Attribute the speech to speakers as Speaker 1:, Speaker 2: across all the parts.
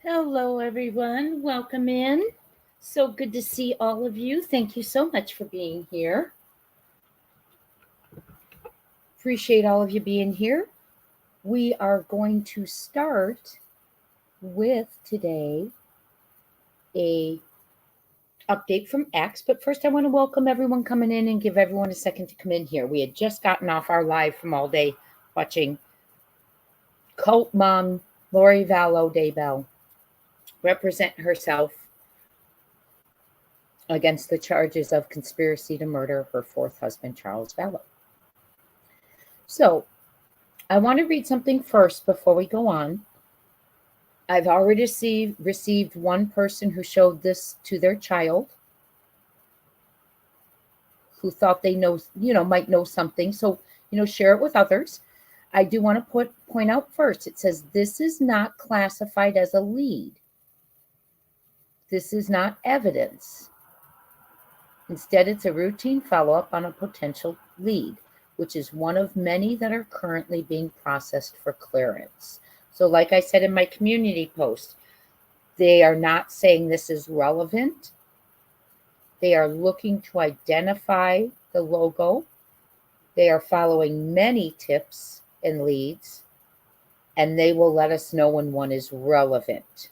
Speaker 1: Hello, everyone. Welcome in. So good to see all of you. Thank you so much for being here. Appreciate all of you being here. We are going to start with today a update from X, but first I want to welcome everyone coming in and give everyone a second to come in here. We had just gotten off our live from all day watching cult mom Lori Vallow Daybell represent herself against the charges of conspiracy to murder her fourth husband, Charles Vallow. So I want to read something first before we go on. I've already received one person who showed this to their child who thought they might know something. So, share it with others. I do want to point out first, it says this is not classified as a lead. This is not evidence. Instead, it's a routine follow-up on a potential lead, which is one of many that are currently being processed for clearance. So like I said in my community post, they are not saying this is relevant. They are looking to identify the logo. They are following many tips and leads, and they will let us know when one is relevant.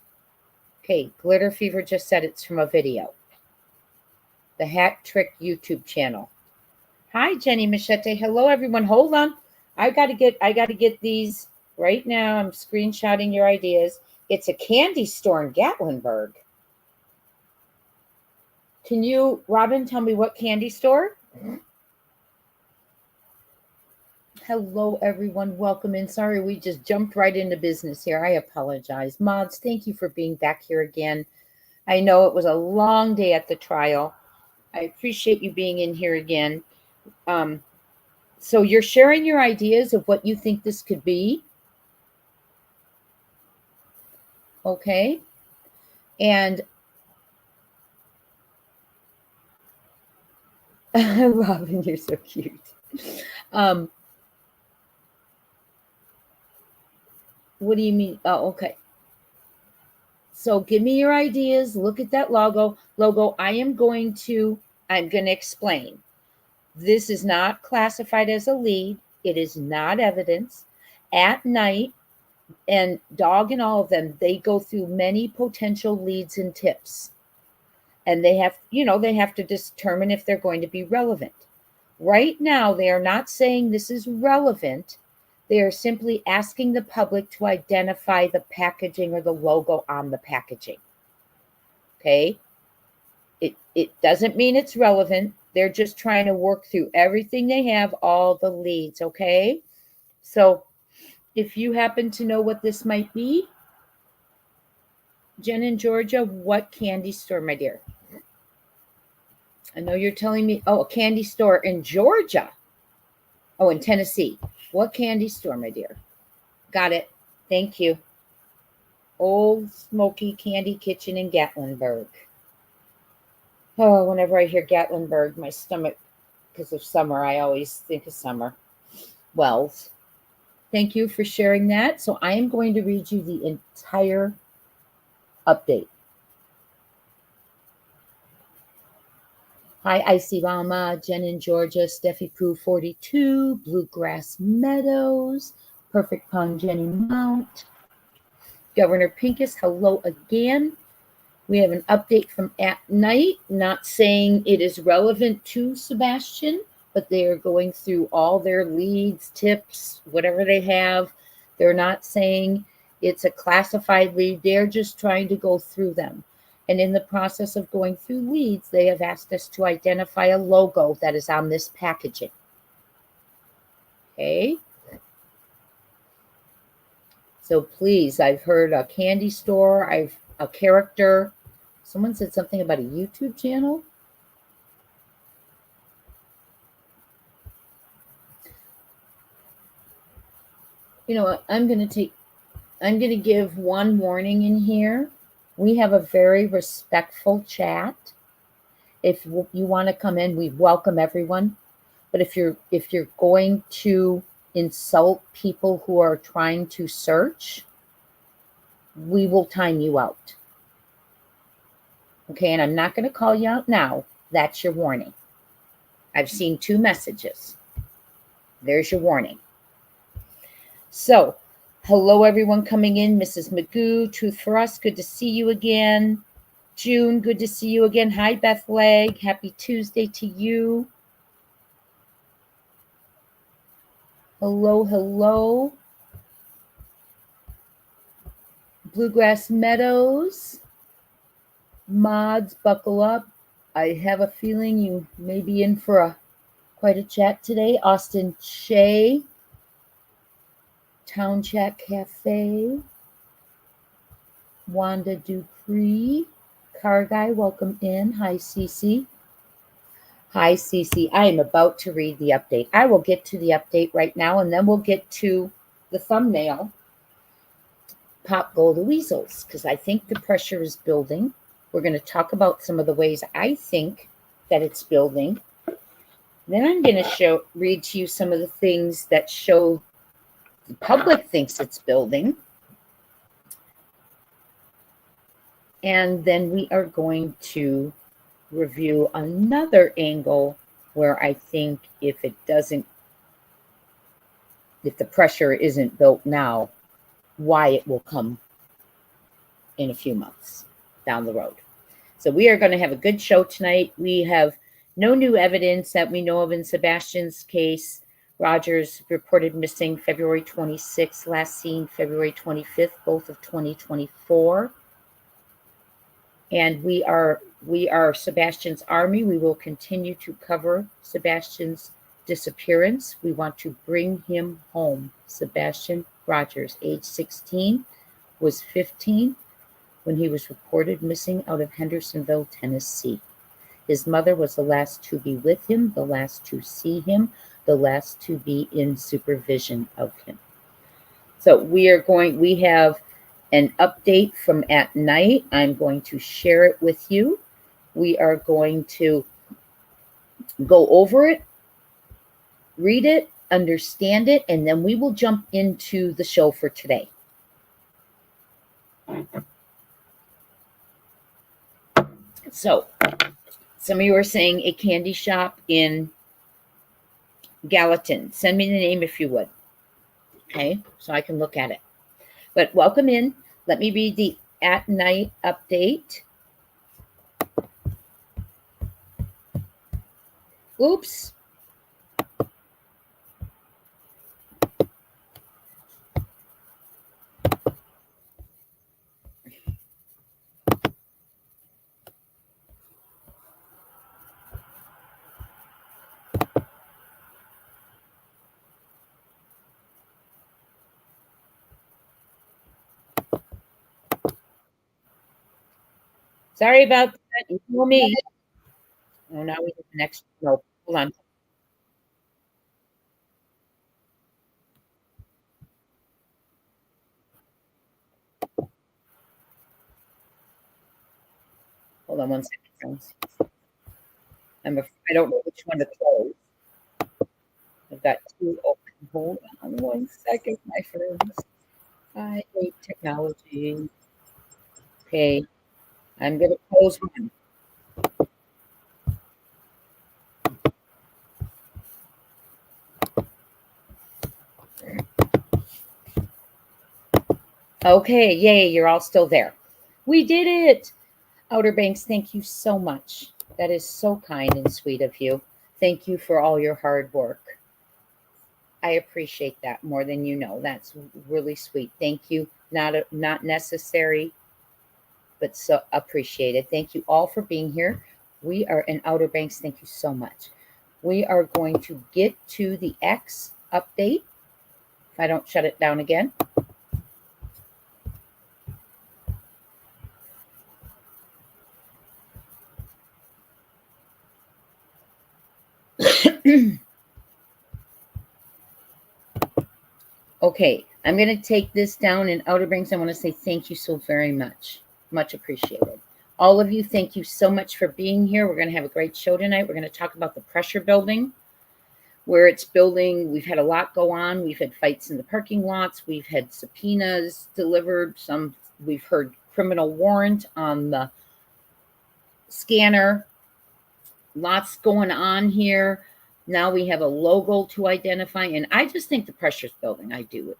Speaker 1: Okay, Glitter Fever just said it's from a video. The Hat Trick YouTube channel. Hi, Jenny Machete. Hello, everyone. Hold on. I gotta get these right now. I'm screenshotting your ideas. It's a candy store in Gatlinburg. Can you, Robin, tell me what candy store? Hello, everyone. Welcome in. Sorry, we just jumped right into business here. I apologize. Mods, thank you for being back here again. I know it was a long day at the trial. I appreciate you being in here again. So you're sharing your ideas of what you think this could be. Okay. And Robin, you're so cute. What do you mean? Oh, okay. So give me your ideas. Look at that logo. I'm going to explain. This is not classified as a lead. It is not evidence. At night, and Dog and all of them, they go through many potential leads and tips. And they have to determine if they're going to be relevant. Right now, they are not saying this is relevant. They are simply asking the public to identify the packaging or the logo on the packaging. Okay? It doesn't mean it's relevant. They're just trying to work through everything they have, all the leads, okay? So if you happen to know what this might be, Jen in Georgia, what candy store, my dear? I know you're telling me, a candy store in Georgia. Oh, in Tennessee. What candy store, my dear? Got it. Thank you. Old Smoky Candy Kitchen in Gatlinburg. Oh, whenever I hear Gatlinburg, my stomach, because of summer, I always think of summer. Wells. Thank you for sharing that. So I am going to read you the entire update. Hi, Icy Mama, Jen in Georgia, Steffi Pooh 42, Bluegrass Meadows, Perfect Pong Jenny Mount, Governor Pincus, hello again. We have an update from At Night, not saying it is relevant to Sebastian, but they are going through all their leads, tips, whatever they have. They're not saying it's a classified lead. They're just trying to go through them. And in the process of going through leads, they have asked us to identify a logo that is on this packaging. Okay. So please, I've heard a candy store, a character. Someone said something about a YouTube channel. You know what? I'm going to give one warning in here. We have a very respectful chat. If you want to come in, we welcome everyone. But if you're going to insult people who are trying to search, we will time you out. Okay, and I'm not going to call you out now. That's your warning. I've seen 2 messages. There's your warning. So, hello everyone coming in. Mrs. Magoo, Truth for Us, good to see you again. June, good to see you again. Hi, Beth Leg. Happy Tuesday to you. Hello, hello. Bluegrass Meadows. Mods, buckle up. I have a feeling you may be in for quite a chat today. Austin Shea. Town Chat Cafe. Wanda Dupree. Car Guy, welcome in. Hi, Cece. Hi, Cece. I am about to read the update. I will get to the update right now, and then we'll get to the thumbnail. Pop Go the Weasels, because I think the pressure is building. We're going to talk about some of the ways I think that it's building. Then I'm going to read to you some of the things that show the public thinks it's building. And then we are going to review another angle where I think if the pressure isn't built now, why it will come in a few months down the road. So we are going to have a good show tonight. We have no new evidence that we know of in Sebastian's case. Rogers reported missing February 26th, last seen February 25th, both of 2024. And we are Sebastian's army. We will continue to cover Sebastian's disappearance. We want to bring him home. Sebastian Rogers, age 16, was 15 when he was reported missing out of Hendersonville, Tennessee. His mother was the last to be with him, the last to see him, the last to be in supervision of him. So we have an update from at night. I'm going to share it with you. We are going to go over it, read it, understand it, and then we will jump into the show for today. So, some of you are saying a candy shop in Gallatin. Send me the name if you would. Okay, so I can look at it. But welcome in. Let me read the at night update. Oops. Sorry about that. You know me. Oh, now we get the next. No, hold on. Hold on one second, friends. I don't know which one to close. I've got 2 open. Hold on one second, my friends. I hate technology. Okay, I'm going to close one. Okay, yay, you're all still there. We did it. Outer Banks, thank you so much. That is so kind and sweet of you. Thank you for all your hard work. I appreciate that more than you know. That's really sweet. Thank you. Not necessary, but so appreciated. Thank you all for being here. We are in Outer Banks. Thank you so much. We are going to get to the X update. If I don't shut it down again. Okay, I'm going to take this down in Outer Banks. I want to say thank you so very much. Much appreciated. All of you, thank you so much for being here. We're going to have a great show tonight. We're going to talk about the pressure building, where it's building. We've had a lot go on. We've had fights in the parking lots. We've had subpoenas delivered, some We've heard criminal warrant on the scanner. Lots going on here. Now we have a logo to identify. And I just think the pressure's building. I do it.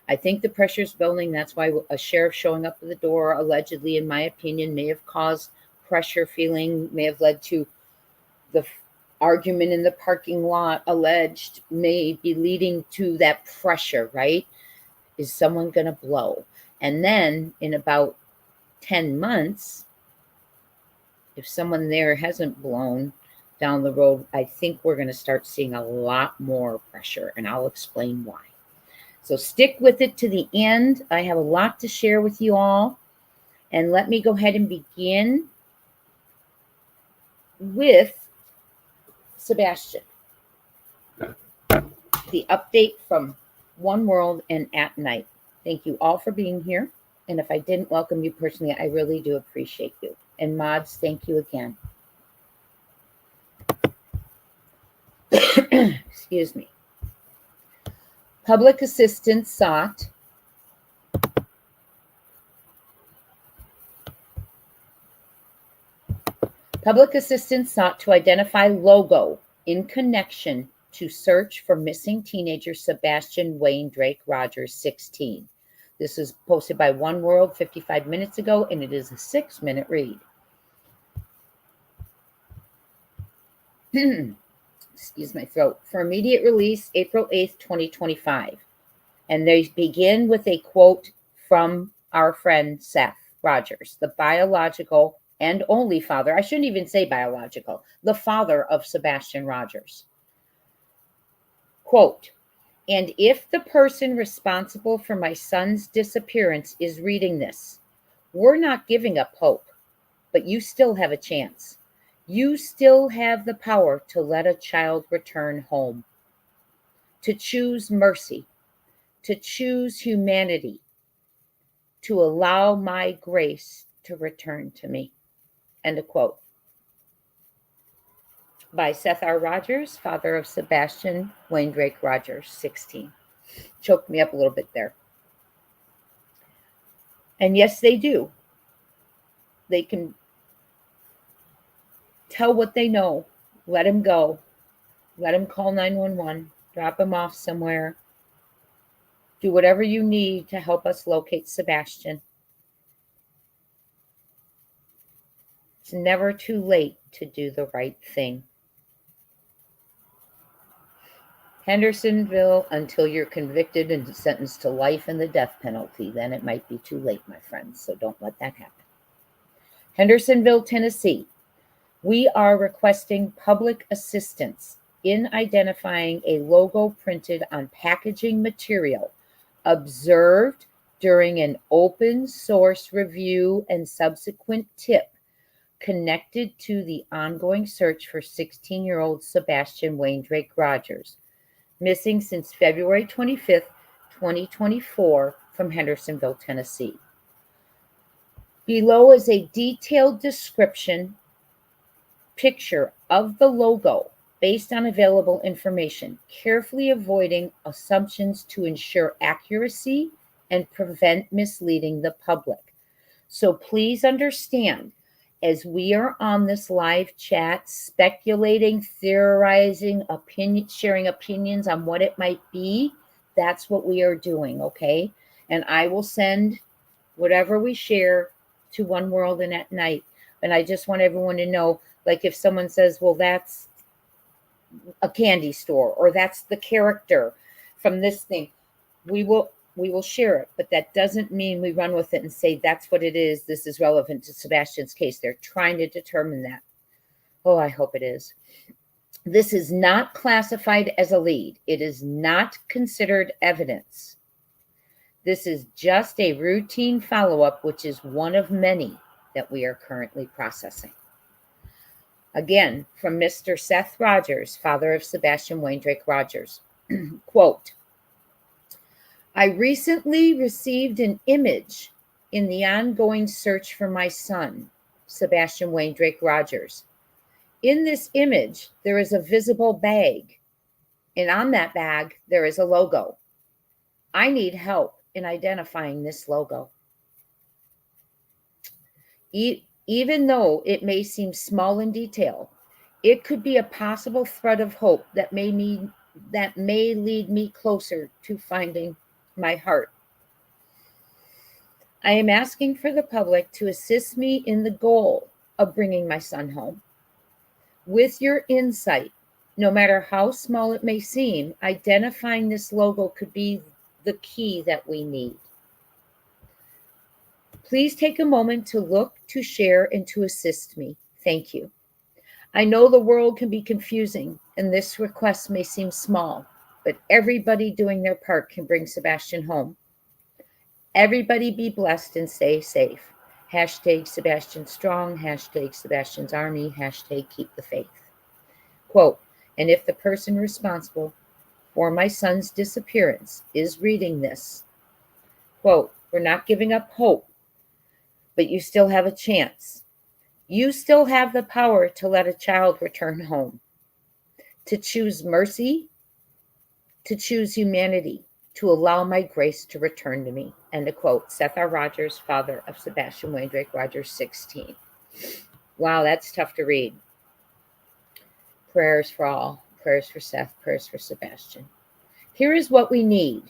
Speaker 1: I think the pressure's building. That's why a sheriff showing up at the door, allegedly, in my opinion, may have caused pressure feeling, may have led to the argument in the parking lot, alleged, may be leading to that pressure, right? Is someone going to blow? And then in about 10 months, if someone there hasn't blown down the road, I think we're going to start seeing a lot more pressure, and I'll explain why. So stick with it to the end. I have a lot to share with you all. And let me go ahead and begin with Sebastian. The update from One World and At Night. Thank you all for being here. And if I didn't welcome you personally, I really do appreciate you. And mods, thank you again. Excuse me. Public assistance sought. Public assistance sought to identify logo in connection to search for missing teenager Sebastian Wayne Drake Rogers, 16. This is posted by One World 55 minutes ago, and it is a 6-minute read. Excuse my throat. For immediate release, April 8th, 2025. And they begin with a quote from our friend Seth Rogers, the biological and only father. I shouldn't even say biological, the father of Sebastian Rogers. Quote, and if the person responsible for my son's disappearance is reading this, we're not giving up hope, but you still have a chance. You still have the power to let a child return home, to choose mercy, to choose humanity, to allow my grace to return to me. End of quote. By Seth R. Rogers, father of Sebastian Wayne Drake Rogers, 16. Choked me up a little bit there. And yes, they do. They can tell what they know. Let him go. Let him call 911. Drop him off somewhere. Do whatever you need to help us locate Sebastian. It's never too late to do the right thing. Hendersonville, until you're convicted and sentenced to life and the death penalty, then it might be too late, my friends, so don't let that happen. Hendersonville, Tennessee. We are requesting public assistance in identifying a logo printed on packaging material observed during an open source review and subsequent tip connected to the ongoing search for 16-year-old Sebastian Wayne Drake Rogers, missing since February 25th, 2024 from Hendersonville, Tennessee. Below is a detailed description picture of the logo based on available information, carefully avoiding assumptions to ensure accuracy and prevent misleading the public. So please understand, as we are on this live chat, speculating, theorizing, sharing opinions on what it might be, that's what we are doing, okay? And I will send whatever we share to One World and At Night. And I just want everyone to know, like if someone says, well, that's a candy store, or that's the character from this thing, we will share it, but that doesn't mean we run with it and say that's what it is. This is relevant to Sebastian's case. They're trying to determine that. Oh, I hope it is. This is not classified as a lead. It is not considered evidence. This is just a routine follow-up, which is one of many that we are currently processing. Again, from Mr. Seth Rogers, father of Sebastian Wayne Drake Rogers. Quote, I recently received an image in the ongoing search for my son, Sebastian Wayne Drake Rogers. In this image, there is a visible bag, and on that bag, there is a logo. I need help in identifying this logo. Even though it may seem small in detail, it could be a possible thread of hope that may lead me closer to finding my heart. I am asking for the public to assist me in the goal of bringing my son home. With your insight, no matter how small it may seem, identifying this logo could be the key that we need. Please take a moment to look, to share, and to assist me. Thank you. I know the world can be confusing, and this request may seem small, but everybody doing their part can bring Sebastian home. Everybody be blessed and stay safe. Hashtag Sebastian Strong, hashtag Sebastian's Army, hashtag Keep the Faith. Quote, and if the person responsible for my son's disappearance is reading this, quote, we're not giving up hope, but you still have a chance. You still have the power to let a child return home, to choose mercy, to choose humanity, to allow my grace to return to me. End of quote. Seth R. Rogers, father of Sebastian Wayne Drake Rogers, 16. Wow, that's tough to read. Prayers for all. Prayers for Seth. Prayers for Sebastian. Here is what we need.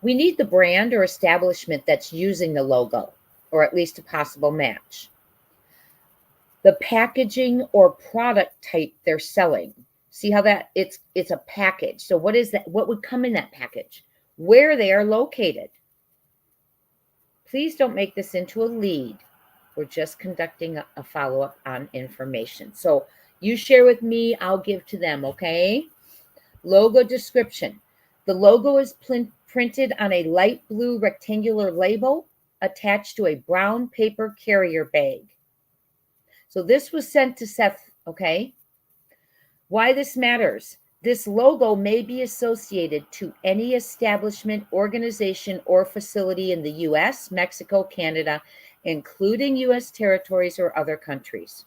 Speaker 1: We need the brand or establishment that's using the logo, or at least a possible match. The packaging or product type they're selling. See how that it's a package. So what is that? What would come in that package? Where they are located. Please don't make this into a lead. We're just conducting a follow-up on information. So you share with me, I'll give to them, okay? Logo description. The logo is printed on a light blue rectangular label attached to a brown paper carrier bag. So this was sent to Seth, okay? Why this matters. This logo may be associated to any establishment, organization, or facility in the U.S., Mexico, Canada, including U.S. territories or other countries.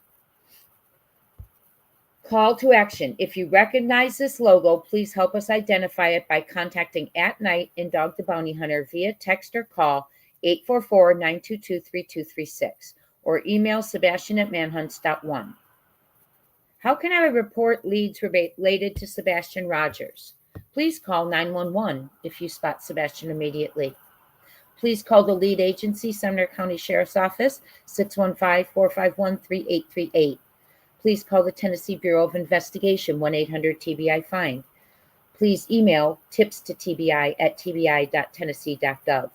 Speaker 1: Call to action. If you recognize this logo, please help us identify it by contacting At Night and Dog the Bounty Hunter via text or call 844-922-3236 or email sebastian@manhunts.one. How can I report leads related to Sebastian Rogers? Please call 911 if you spot Sebastian immediately. Please call the lead agency, Sumner County Sheriff's Office, 615-451-3838. Please call the Tennessee Bureau of Investigation, 1-800-TBI-FIND. Please email tips@tbi.tennessee.gov.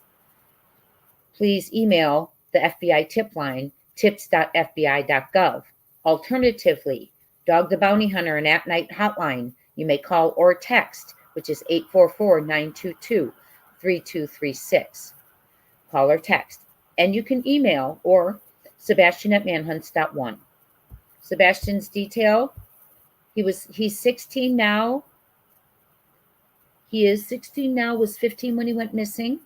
Speaker 1: Please email the FBI tip line, tips.fbi.gov. Alternatively, Dog the Bounty Hunter and At Night hotline, you may call or text, which is 844-922-3236. Call or text. And you can email or Sebastian@manhunts.one. Sebastian's detail, he's 16 now. He is 16 now, was 15 when he went missing.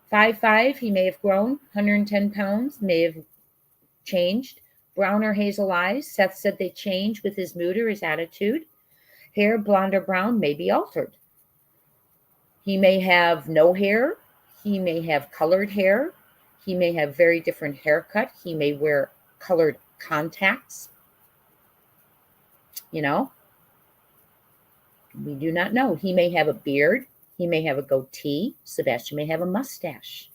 Speaker 1: 5'5", he may have grown, 110 pounds, may have changed. Brown or hazel eyes, Seth said they change with his mood or his attitude. Hair, blonde or brown, may be altered. He may have no hair. He may have colored hair. He may have very different haircut. He may wear colored contacts. You know, we do not know. He may have a beard. He may have a goatee. Sebastian may have a mustache.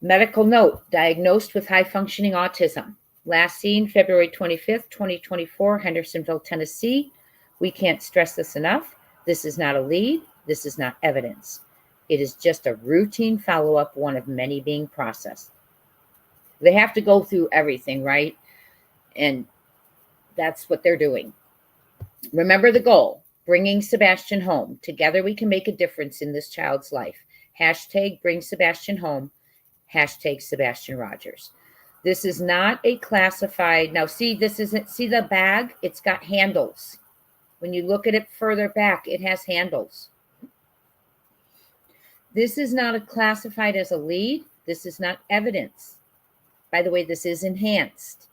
Speaker 1: Medical note, diagnosed with high-functioning autism. Last seen February 25th, 2024, Hendersonville, Tennessee. We can't stress this enough. This is not a lead. This is not evidence. It is just a routine follow-up, one of many being processed. They have to go through everything, right? And that's what they're doing. Remember the goal, bringing Sebastian home. Together we can make a difference in this child's life. Hashtag bring Sebastian home. Hashtag Sebastian Rogers. This is not a classified. Now see, this isn't, see the bag? It's got handles. When you look at it further back, it has handles. This is not classified as a lead. This is not evidence. By the way, this is enhanced.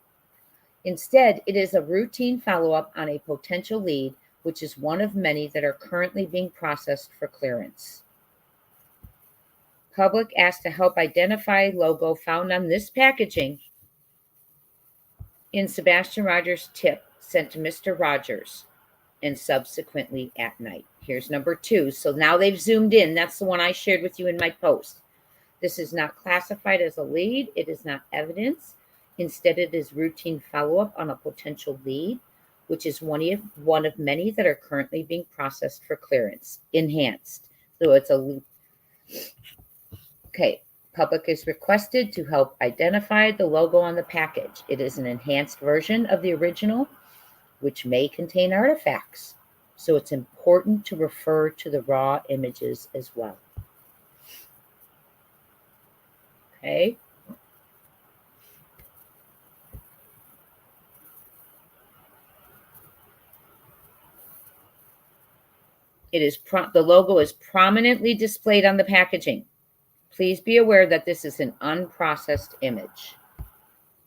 Speaker 1: Instead, it is a routine follow-up on a potential lead, which is one of many that are currently being processed for clearance. Public asked to help identify logo found on this packaging in Sebastian Rogers' tip sent to Mr. Rogers and subsequently at night. Here's number 2. So now they've zoomed in. That's the one I shared with you in my post. This is not classified as a lead. It is not evidence. Instead, it is routine follow-up on a potential lead, which is one of many that are currently being processed for clearance. Enhanced. So it's a... Okay. Public is requested to help identify the logo on the package. It is an enhanced version of the original, which may contain artifacts. So it's important to refer to the raw images as well. Okay. It is the logo is prominently displayed on the packaging. Please be aware that this is an unprocessed image.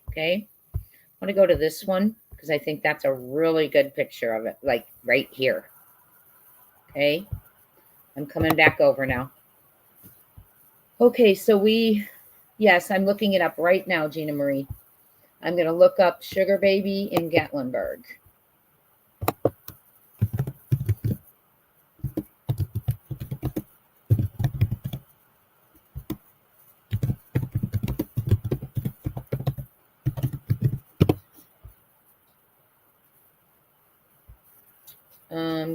Speaker 1: Okay. I want to go to this one because I think that's a really good picture of it, like right here. Okay. I'm coming back over now. Okay, so yes, I'm looking it up right now, Gina Marie. I'm going to look up Sugar Baby in Gatlinburg.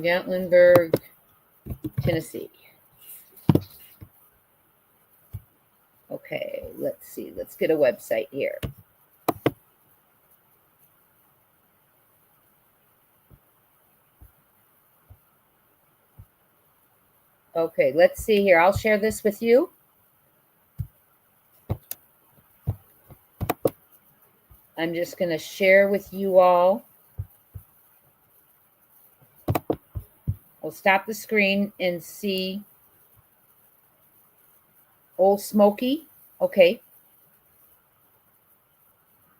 Speaker 1: Gatlinburg, Tennessee. Okay, let's see. Let's get a website here. Okay, let's see here. I'll share this with you. I'm just going to share with you all. We'll stop the screen and see Old Smoky. Okay.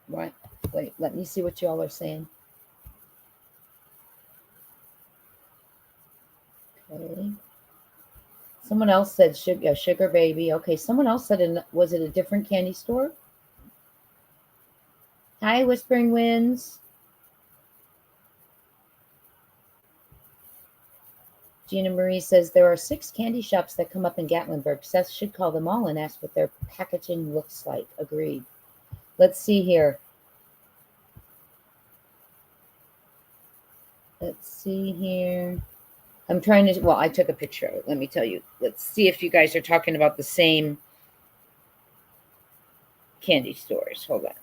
Speaker 1: Right. Wait, let me see what y'all are saying. Okay. Someone else said Sugar Baby. Okay, someone else said, was it a different candy store? Hi, Whispering Winds. Gina Marie says, there are 6 candy shops that come up in Gatlinburg. Seth should call them all and ask what their packaging looks like. Agreed. Let's see here. Let's see here. I'm trying to, well, I took a picture of it. Let me tell you. Let's see if you guys are talking about the same candy stores. Hold on.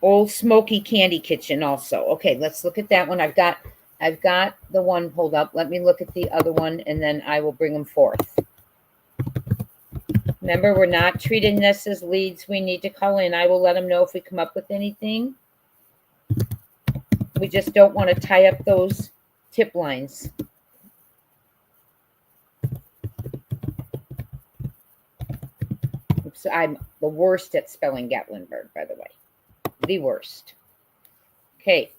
Speaker 1: Old Smoky Candy Kitchen also. Okay, let's look at that one. I've got the one pulled up. Let me look at the other one, and then I will bring them forth. Remember, we're not treating this as leads. We need to call in. I will let them know if we come up with anything. We just don't want to tie up those tip lines. Oops, I'm the worst at spelling Gatlinburg, by the way. The worst. Okay.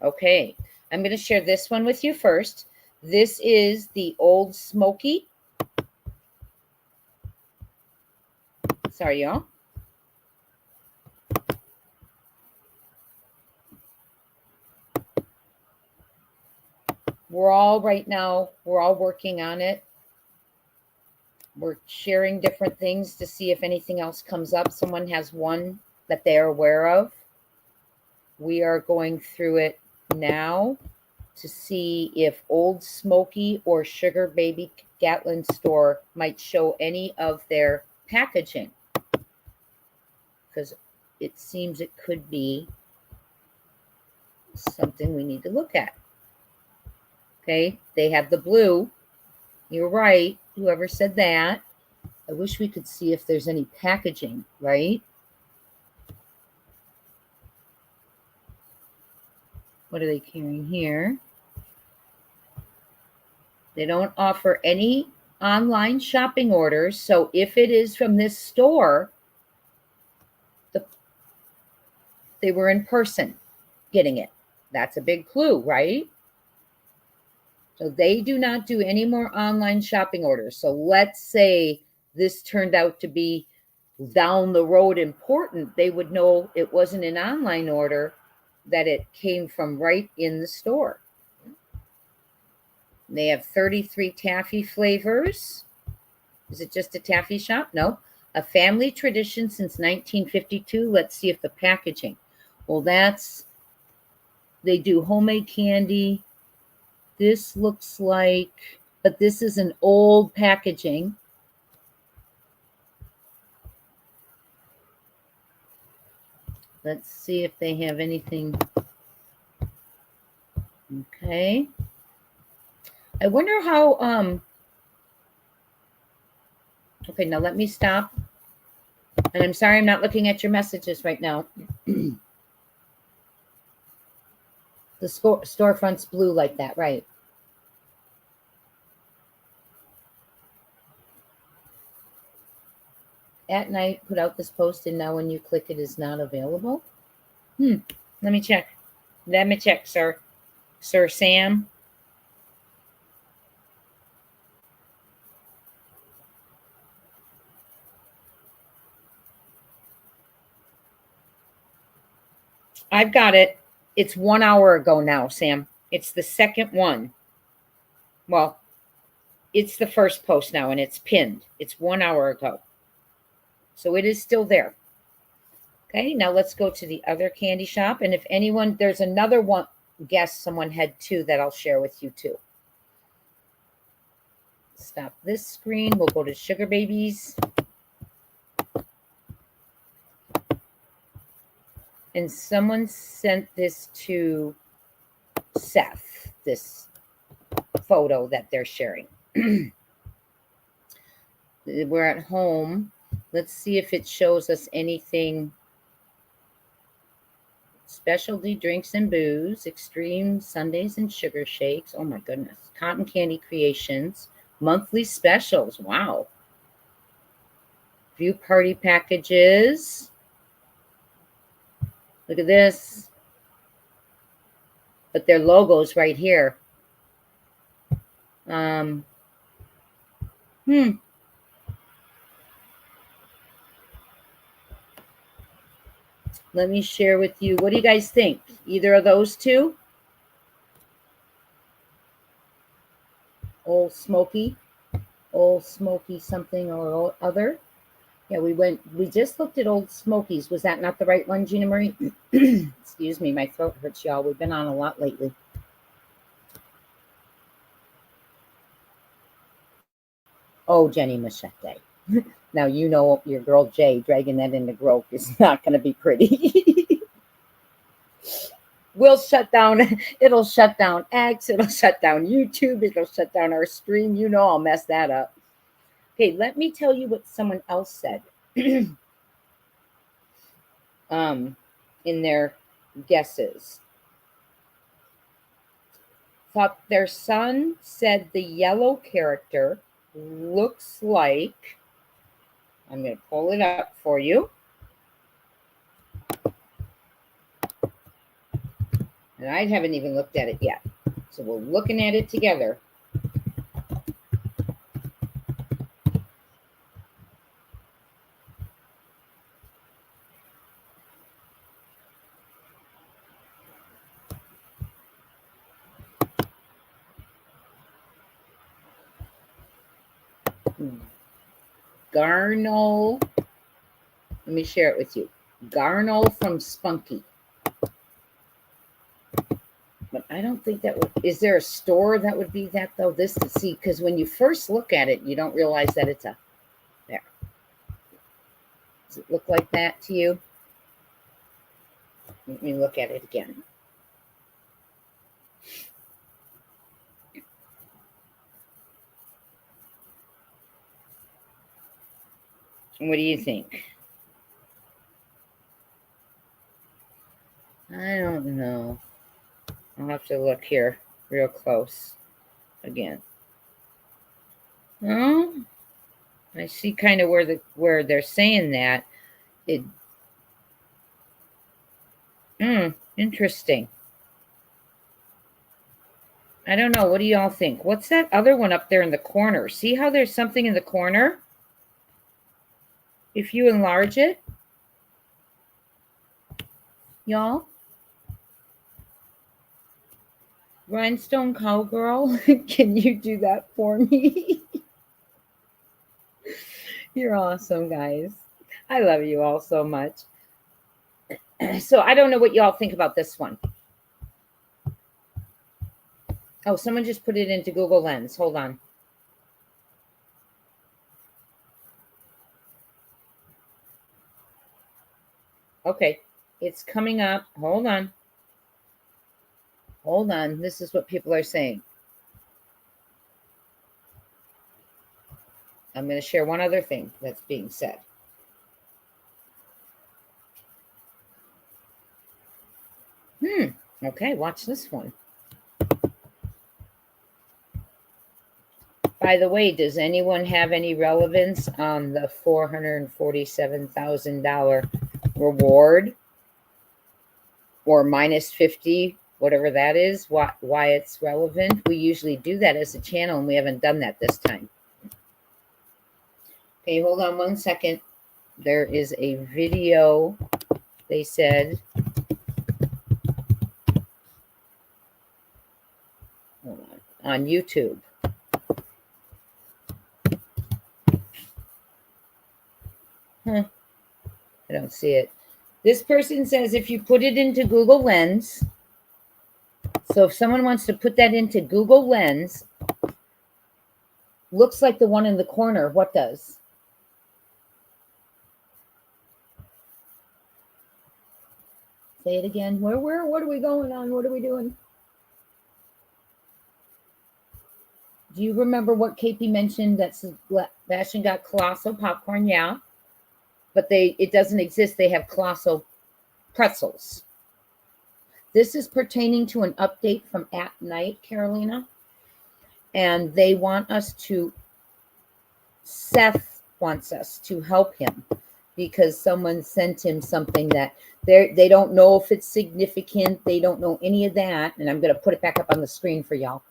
Speaker 1: Okay. I'm going to share this one with you first. This is the Old Smoky. Sorry, y'all. We're all working on it. We're sharing different things to see if anything else comes up. Someone has one that they are aware of. We are going through it now to see if Old Smoky or Sugar Baby Gatlin store might show any of their packaging. Because it seems it could be something we need to look at. Okay, they have the blue. You're right. Whoever said that. I wish we could see if there's any packaging, right? What are they carrying here? They don't offer any online shopping orders. So if it is from this store, they were in person getting it. That's a big clue, right? So they do not do any more online shopping orders. So let's say this turned out to be down the road important. They would know it wasn't an online order, that it came from right in the store. They have 33 taffy flavors. Is it just a taffy shop? No. A family tradition since 1952. Let's see if the packaging. Well, they do homemade candy. This looks like, but this is an old packaging. Let's see if they have anything. Okay. I wonder how, okay, now let me stop. And I'm sorry I'm not looking at your messages right now. The storefront's blue like that, right? At night, put out this post, and now when you click it is not available. Let me check. Let me check, sir. Sir Sam. I've got it. It's 1 hour ago now, Sam. It's the second one. Well, it's the first post now, and it's pinned. It's 1 hour ago. So it is still there. Okay, now let's go to the other candy shop. And if anyone, there's another one guess someone had too that I'll share with you too. Stop this screen. We'll go to Sugar Babies. And someone sent this to Seth, this photo that they're sharing. We're at home. Let's see if it shows us anything. Specialty drinks and booze, extreme sundaes and sugar shakes. Oh my goodness. Cotton candy creations, monthly specials. Wow. View party packages. Look at this. But their logo's right here. Let me share with you. What do you guys think? Either of those two? Old Smoky something or other. Yeah, we just looked at Old Smokies. Was that not the right one, Gina Marie? Excuse me, my throat hurts, y'all. We've been on a lot lately. Oh, Jenny Machete. Now, you know your girl Jay dragging that into growth is not going to be pretty. We'll shut down. It'll shut down X. It'll shut down YouTube. It'll shut down our stream. You know I'll mess that up. Okay, let me tell you what someone else said in their guesses. Thought their son said the yellow character looks like, I'm going to pull it up for you. And I haven't even looked at it yet. So we're looking at it together. Garnol. Let me share it with you. Garnol from Spunky. But I don't think that would, is there a store that would be that though? This to see, because when you first look at it, you don't realize that it's a, there. Does it look like that to you? Let me look at it again. What do you think? I don't know. I'll have to look here real close again. No, I see kind of where they're saying that. It interesting. I don't know. What do y'all think? What's that other one up there in the corner? See how there's something in the corner? If you enlarge it, y'all. Rhinestone Cowgirl, can you do that for me? You're awesome, guys. I love you all so much. So I don't know what y'all think about this one. Oh, someone just put it into Google Lens. Hold on. Okay, it's coming up. Hold on. Hold on. This is what people are saying. I'm going to share one other thing that's being said. Okay, watch this one. By the way, does anyone have any relevance on the $447,000 reward or minus 50, whatever that is, why it's relevant? We usually do that as a channel, and we haven't done that this time. Okay, hold on one second. There is a video, they said. Hold on YouTube. I don't see it. This person says if you put it into Google Lens, so if someone wants to put that into Google Lens, looks like the one in the corner. What does? Say it again. Where, what are we going on? What are we doing? Do you remember what KP mentioned that Sebastian got colossal popcorn? Yeah. But it doesn't exist. They have colossal pretzels. This is pertaining to an update from At Night, Carolina. And they want us to, Seth wants us to help him because someone sent him something that they don't know if it's significant. They don't know any of that. And I'm going to put it back up on the screen for y'all.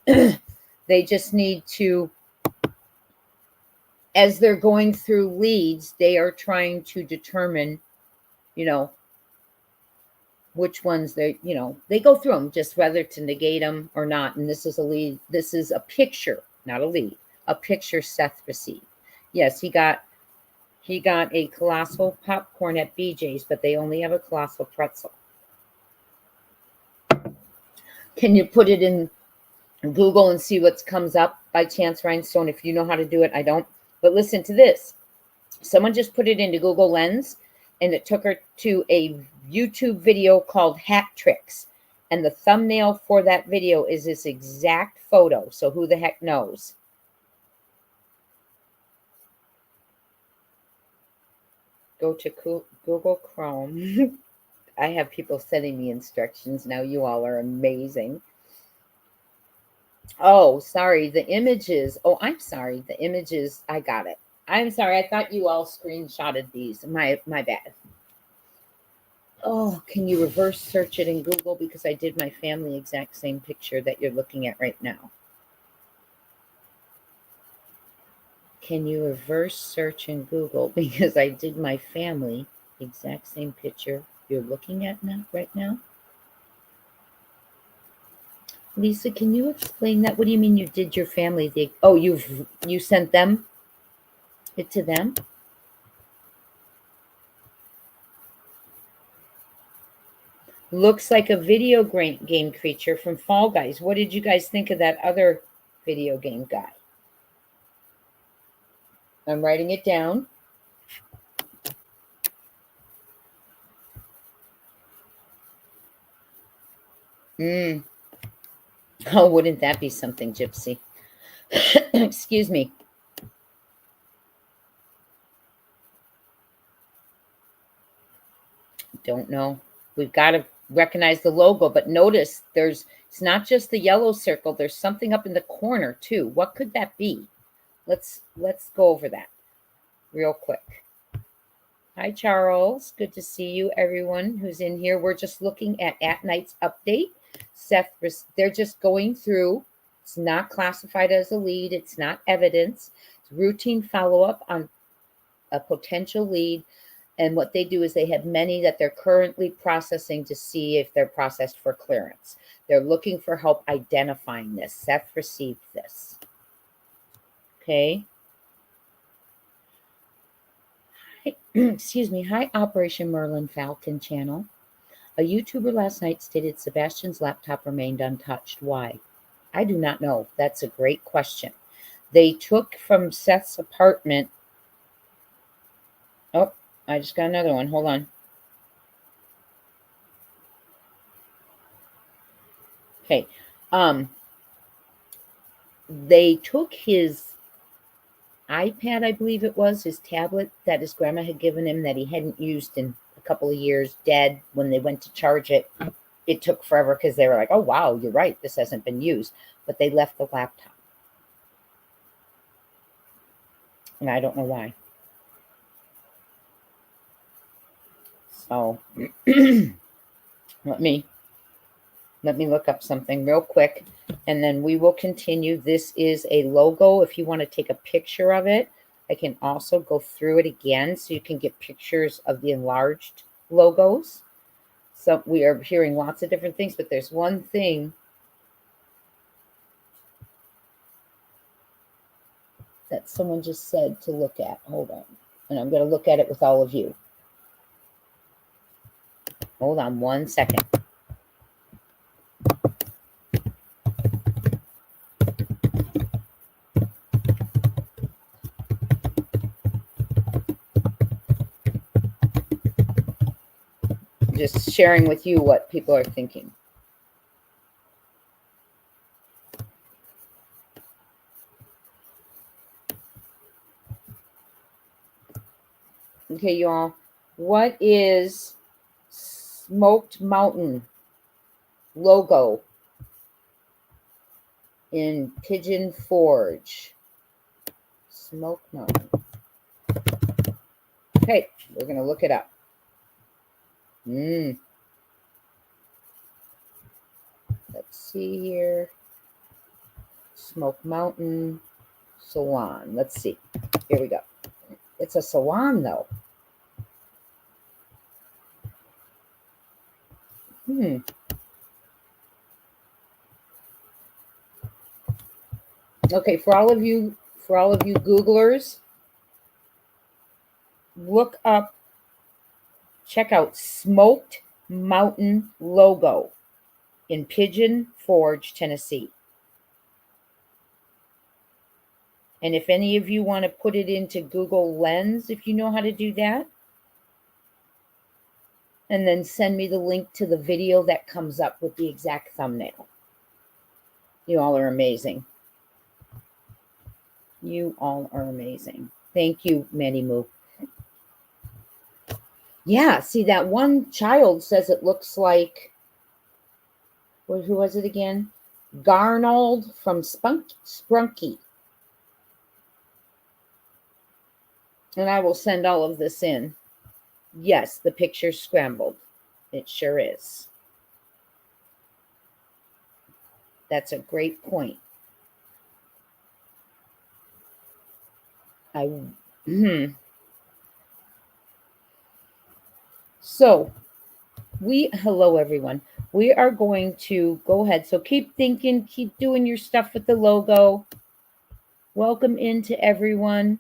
Speaker 1: They just need to, as they're going through leads, they are trying to determine, which ones they go through them, just whether to negate them or not. And this is a lead. This is a picture, not a lead, a picture Seth received. Yes, he got a colossal popcorn at BJ's, but they only have a colossal pretzel. Can you put it in Google and see what comes up by chance, Rhinestone? If you know how to do it, I don't. But listen to this. Someone just put it into Google Lens, and it took her to a YouTube video called Hat Tricks. And the thumbnail for that video is this exact photo. So who the heck knows? Go to Google Chrome. I have people sending me instructions now. You all are amazing. Oh, sorry. The images. Oh, I'm sorry. The images. I got it. I'm sorry. I thought you all screenshotted these. My bad. Oh, can you reverse search it in Google? Because I did my family exact same picture that you're looking at right now. Can you reverse search in Google? Because I did my family exact same picture you're looking at right now. Lisa, can you explain that? What do you mean you did your family? You sent them it to them? Looks like a video game creature from Fall Guys. What did you guys think of that other video game guy? I'm writing it down. Oh, wouldn't that be something, Gypsy? Excuse me. Don't know. We've got to recognize the logo, but notice it's not just the yellow circle. There's something up in the corner too. What could that be? Let's go over that real quick. Hi, Charles. Good to see you, everyone who's in here. We're just looking at Night's update. Seth, they're just going through. It's not classified as a lead. It's not evidence. It's routine follow-up on a potential lead. And what they do is they have many that they're currently processing to see if they're processed for clearance. They're looking for help identifying this. Seth received this. Okay. Excuse me. Hi, Operation Merlin Falcon channel. A YouTuber last night stated Sebastian's laptop remained untouched. Why? I do not know. That's a great question. They took from Seth's apartment. Oh, I just got another one. Hold on. Okay. They took his iPad, I believe it was, his tablet that his grandma had given him that he hadn't used in a couple of years, dead. When they went to charge it, it took forever because they were like, oh, wow, you're right. This hasn't been used. But they left the laptop. And I don't know why. So let me look up something real quick, and then we will continue. This is a logo. If you want to take a picture of it, I can also go through it again so you can get pictures of the enlarged logos. So we are hearing lots of different things, but there's one thing that someone just said to look at. Hold on. And I'm going to look at it with all of you. Hold on 1 second. Just sharing with you what people are thinking. Okay, y'all. What is Smoked Mountain logo in Pigeon Forge? Smoked Mountain. Okay, we're going to look it up. Let's see here. Smoke Mountain Salon. Let's see. Here we go. It's a salon, though. Okay, for all of you Googlers, look up, check out Smoked Mountain logo in Pigeon Forge, Tennessee. And if any of you want to put it into Google Lens, if you know how to do that, and then send me the link to the video that comes up with the exact thumbnail. You all are amazing. You all are amazing. Thank you, Manny Moo. Yeah, see, that one child says it looks like, who was it again? Garnold from Sprunky. And I will send all of this in. Yes, the picture's scrambled. It sure is. That's a great point. So, hello everyone. We are going to go ahead. So keep thinking, keep doing your stuff with the logo. Welcome into everyone.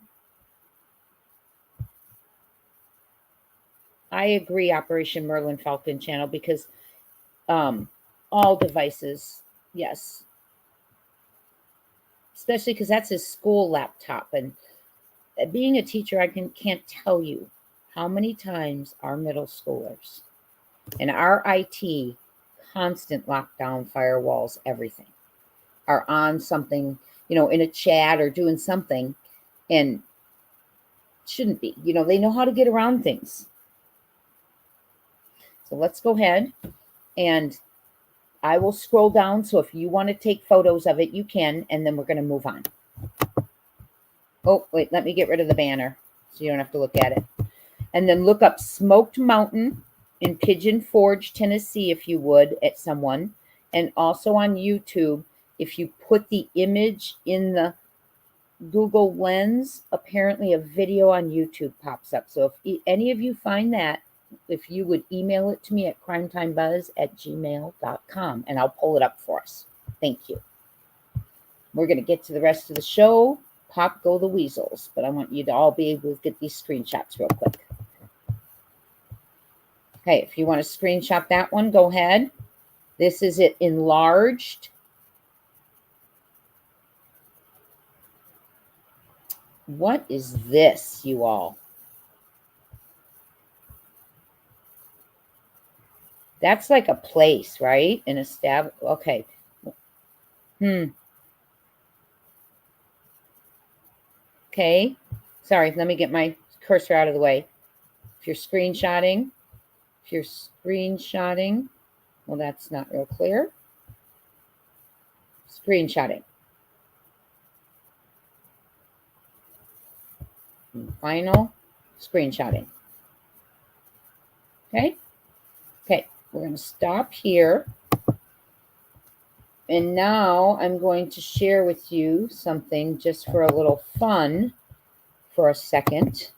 Speaker 1: I agree, Operation Merlin Falcon channel, because all devices, yes. Especially because that's his school laptop. And being a teacher, I can't tell you how many times our middle schoolers and our IT, constant lockdown, firewalls, everything, are on something, in a chat or doing something, and shouldn't be. They know how to get around things. So let's go ahead, and I will scroll down. So if you want to take photos of it, you can, and then we're going to move on. Oh, wait, let me get rid of the banner so you don't have to look at it. And then look up Smoked Mountain in Pigeon Forge, Tennessee, if you would, at someone. And also on YouTube, if you put the image in the Google Lens, apparently a video on YouTube pops up. So if any of you find that, if you would email it to me at crimetimebuzz@gmail.com, and I'll pull it up for us. Thank you. We're going to get to the rest of the show. Pop go the Weasels. But I want you to all be able to get these screenshots real quick. Okay, if you want to screenshot that one, go ahead. This is it enlarged. What is this, you all? That's like a place, right? An established. Okay. Okay. Sorry, let me get my cursor out of the way. If you're screenshotting, well, that's not real clear. Screenshotting. And final screenshotting. Okay. Okay. We're going to stop here. And now I'm going to share with you something just for a little fun for a second.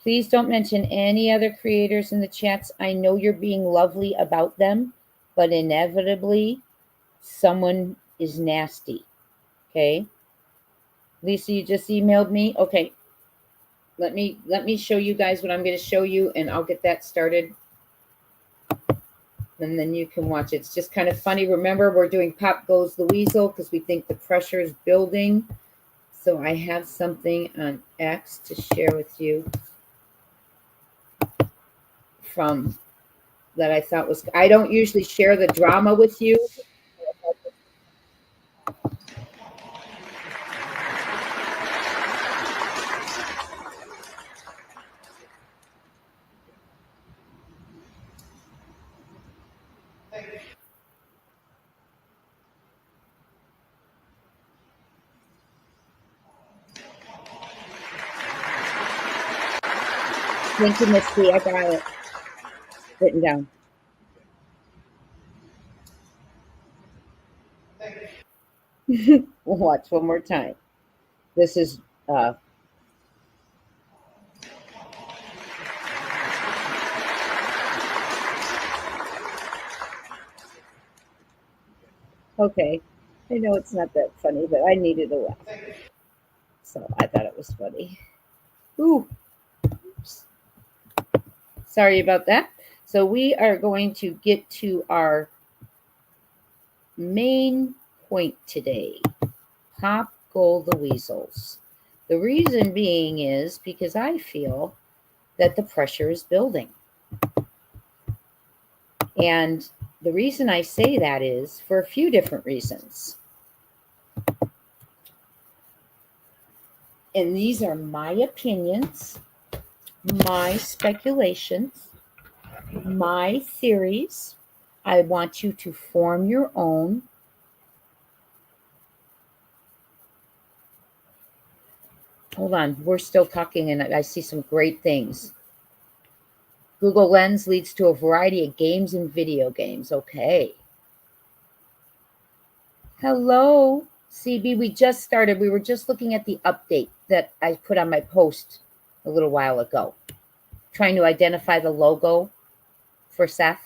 Speaker 1: Please don't mention any other creators in the chats. I know you're being lovely about them, but inevitably someone is nasty. Okay. Lisa, you just emailed me. Okay. Let me show you guys what I'm going to show you, and I'll get that started. And then you can watch it. It's just kind of funny. Remember, we're doing Pop Goes the Weasel because we think the pressure is building. So I have something on X to share with you from that I thought was, I don't usually share the drama with you. Thank you, Misty. I got it written down. We'll watch one more time. This is okay. I know it's not that funny, but I needed a laugh. So I thought it was funny. Ooh. Oops. Sorry about that. So we are going to get to our main point today. Pop Goal the Weasels. The reason being is because I feel that the pressure is building. And the reason I say that is for a few different reasons. And these are my opinions, my speculations, my theories. I want you to form your own. Hold on, we're still talking and I see some great things. Google Lens leads to a variety of games and video games. Okay. Hello, CB. We just started. We were just looking at the update that I put on my post a little while ago, trying to identify the logo for Seth.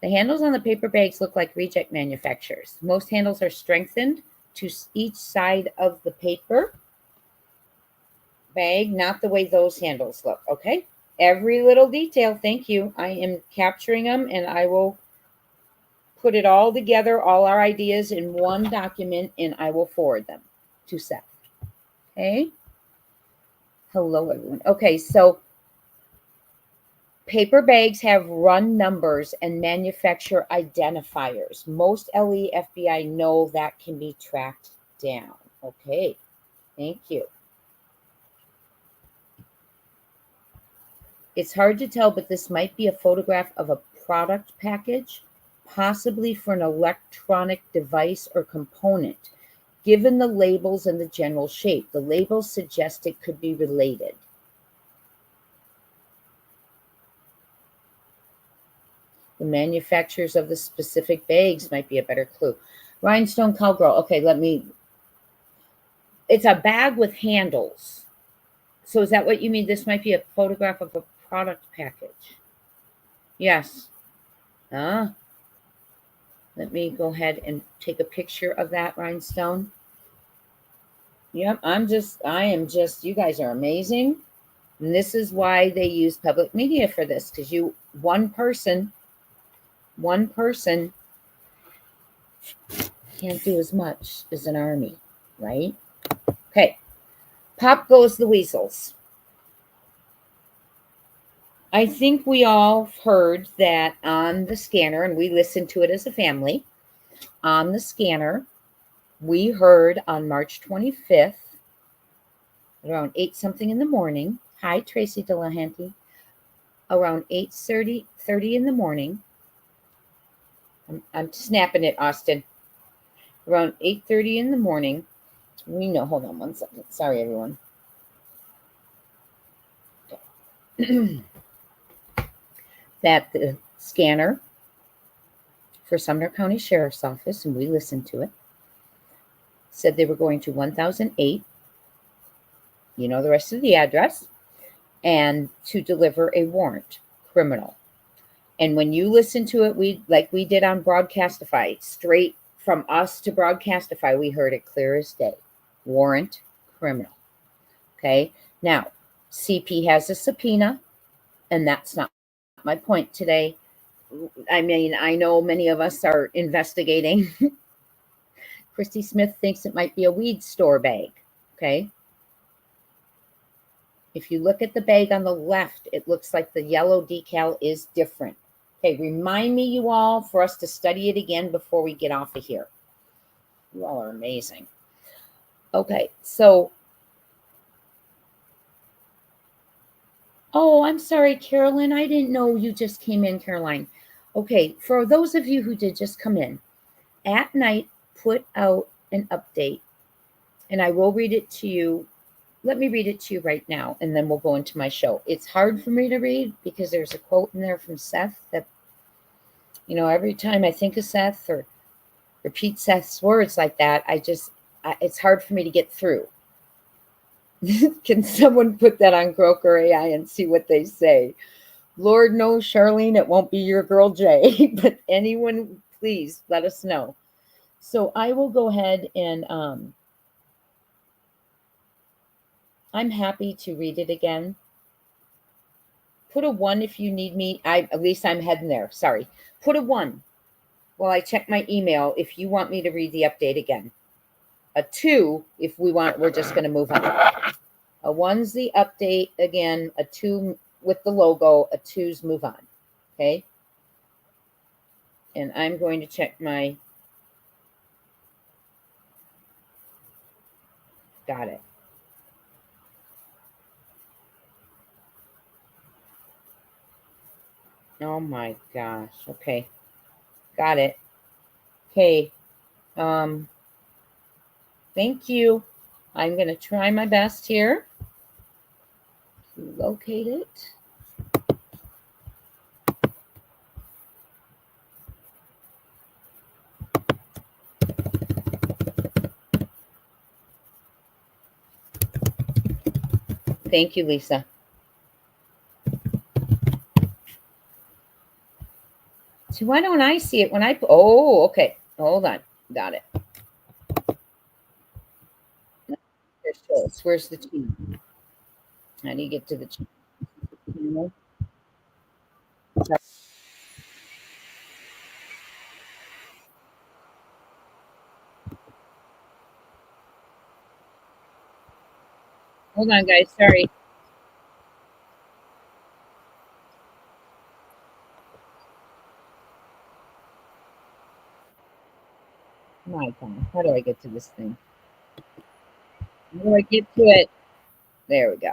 Speaker 1: The handles on the paper bags look like reject manufacturers. Most handles are strengthened to each side of the paper bag, not the way those handles look. Okay. Every little detail. Thank you. I am capturing them and I will put it all together, all our ideas in one document, and I will forward them to Seth. Okay. Hello, everyone. Okay. So paper bags have run numbers and manufacturer identifiers. Most LE FBI know that can be tracked down. Okay. Thank you. It's hard to tell, but this might be a photograph of a product package, possibly for an electronic device or component. Given the labels and the general shape, the labels suggest it could be related. The manufacturers of the specific bags might be a better clue. Rhinestone cowgirl. Okay, it's a bag with handles. So is that what you mean? This might be a photograph of a product package. Yes. Let me go ahead and take a picture of that, Rhinestone. Yep, I am just, you guys are amazing. And this is why they use public media for this, because one person can't do as much as an army, right? Okay. Pop goes the Weasels. I think we all heard that on the scanner, and we listened to it as a family. On the scanner, we heard on March 25th, around 8 something in the morning. Hi, Tracy Delahanty. Around 8:30 in the morning. I'm snapping it, Austin. Around 8:30 in the morning. We know, hold on one second. Sorry, everyone. That the scanner for Sumner County Sheriff's Office, and we listened to it, said they were going to 1008, you know the rest of the address, and to deliver a warrant, criminal. And when you listen to it, we did on Broadcastify, straight from us to Broadcastify, we heard it clear as day. Warrant, criminal. Okay. Now, CP has a subpoena, and that's not my point today. I mean, I know many of us are investigating. Christy Smith thinks it might be a weed store bag. Okay. If you look at the bag on the left, it looks like the yellow decal is different. Okay, remind me, you all, for us to study it again before we get off of here. You all are amazing. Okay, so. Oh, I'm sorry, Carolyn. I didn't know you just came in, Caroline. Okay, for those of you who did just come in, at night, put out an update, and I will read it to you. Let me read it to you right now, and then we'll go into my show. It's hard for me to read because there's a quote in there from Seth that, you know, every time I think of Seth or repeat Seth's words like that, it's hard for me to get through. Can someone put that on Croker AI and see what they say? Lord knows, Charlene, it won't be your girl Jay, but anyone, please let us know. So I will go ahead and I'm happy to read it again. Put a 1 if you need me. At least I'm heading there. Sorry. Put a 1 while I check my email if you want me to read the update again. A 2 if we're just going to move on. A 1's the update again. A 2 with the logo. A 2's move on. Okay. And I'm going to check my. Got it. Oh my gosh. Okay. Got it. Okay. Thank you. I'm going to try my best here to locate it. Thank you, Lisa. So why don't I see it when I... Oh, okay. Hold on. Got it. Where's the team? How do you get to the channel? Hold on, guys. Sorry. My God. How do I get to this thing? How do I get to it? There we go.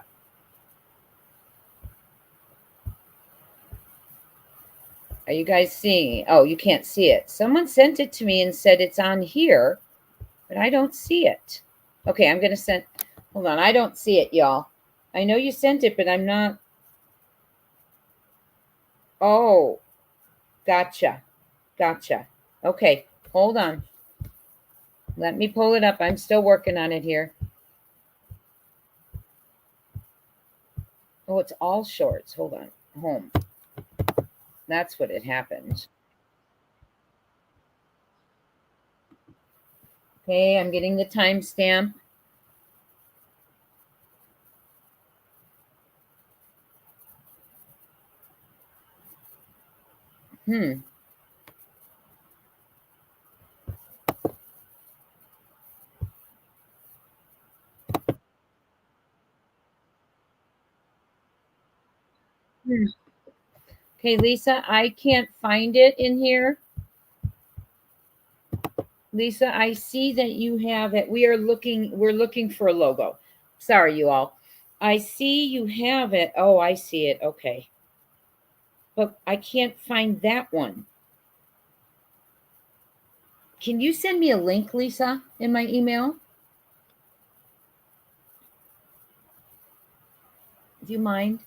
Speaker 1: Are you guys seeing it? Oh, you can't see it. Someone sent it to me and said it's on here, but I don't see it. Okay, I'm going to send... Hold on. I don't see it, y'all. I know you sent it, but I'm not... Oh, Gotcha. Okay, hold on. Let me pull it up. I'm still working on it here. Oh, it's all shorts. Hold on. Home. That's what it happened. Okay, I'm getting the timestamp. Okay, Lisa, I can't find it in here. Lisa, I see that you have it. We're looking for a logo. Sorry, you all. I see you have it. Oh, I see it. Okay. But I can't find that one. Can you send me a link, Lisa, in my email? Do you mind?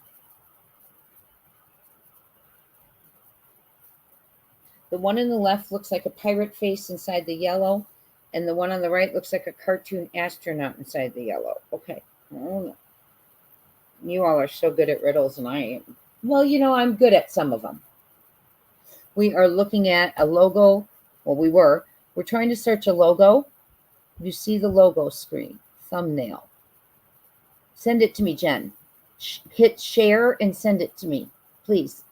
Speaker 1: The one on the left looks like a pirate face inside the yellow, and the one on the right looks like a cartoon astronaut inside the yellow. Okay. Oh, you all are so good at riddles, and I am. Well, I'm good at some of them. We are looking at a logo. Well, we're trying to search a logo. You see the logo screen, thumbnail. Send it to me, Jen. Hit share and send it to me, please.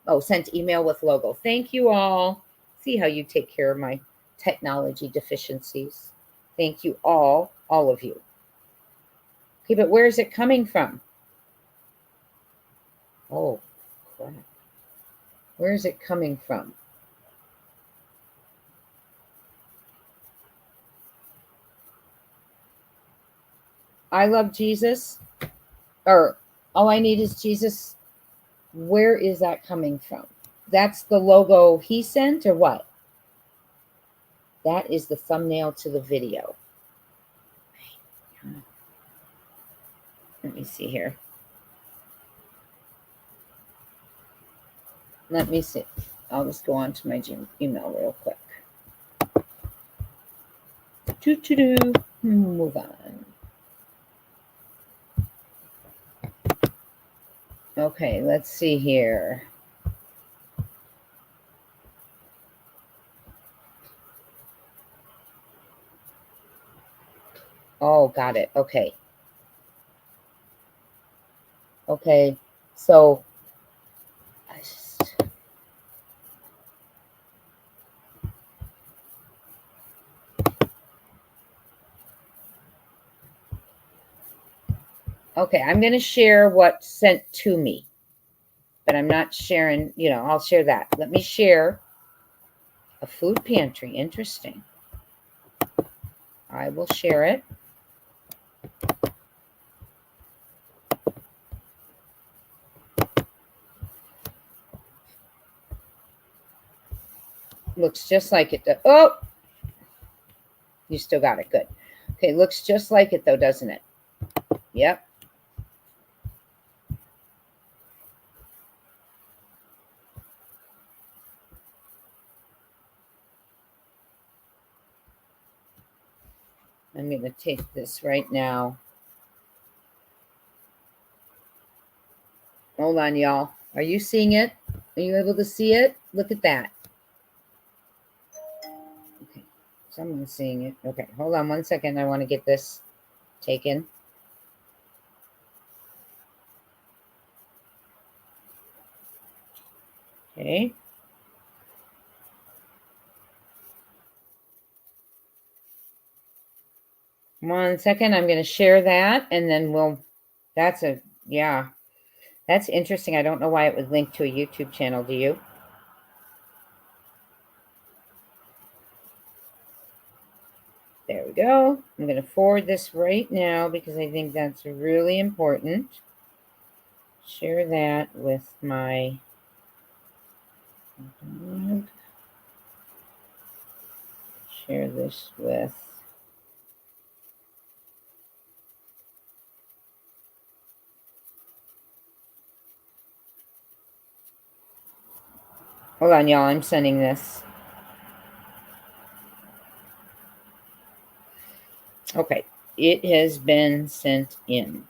Speaker 1: Oh, sent email with logo. Thank you all. See how you take care of my technology deficiencies. Thank you all of you. Okay, but where is it coming from? Oh, crap. Where is it coming from? I love Jesus, or all I need is Jesus. Where is that coming from? That's the logo he sent, or what? That is the thumbnail to the video. Let me see here. Let me see. I'll just go on to my email real quick. Move on. Okay, let's see here. Oh, got it. Okay. Okay, so okay, I'm going to share what's sent to me, but I'm not sharing, I'll share that. Let me share a food pantry. Interesting. I will share it. Looks just like it. Oh, you still got it. Good. Okay, looks just like it though, doesn't it? Yep. I'm going to take this right now. Hold on, y'all. Are you seeing it? Are you able to see it? Look at that. Okay, someone's seeing it. Okay, hold on 1 second. I want to get this taken. Okay. 1 second. I'm going to share that, and then that's interesting. I don't know why it would link to a YouTube channel. Do you? There we go. I'm going to forward this right now because I think that's really important. Share that with my... Share this with... Hold on, y'all. I'm sending this. Okay. It has been sent in.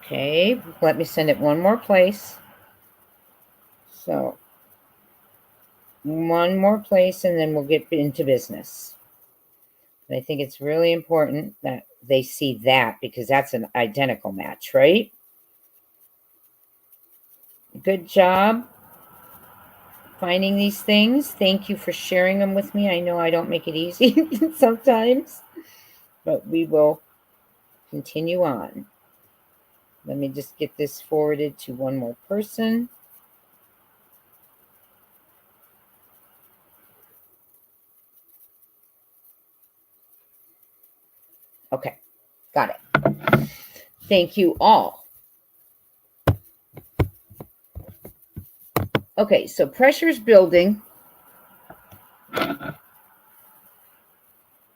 Speaker 1: Okay, let me send it one more place. So, one more place, and then we'll get into business. And I think it's really important that they see that, because that's an identical match, right? Good job finding these things. Thank you for sharing them with me. I know I don't make it easy sometimes, but we will continue on. Let me just get this forwarded to one more person. Okay, got it. Thank you all. Okay, so pressure's building.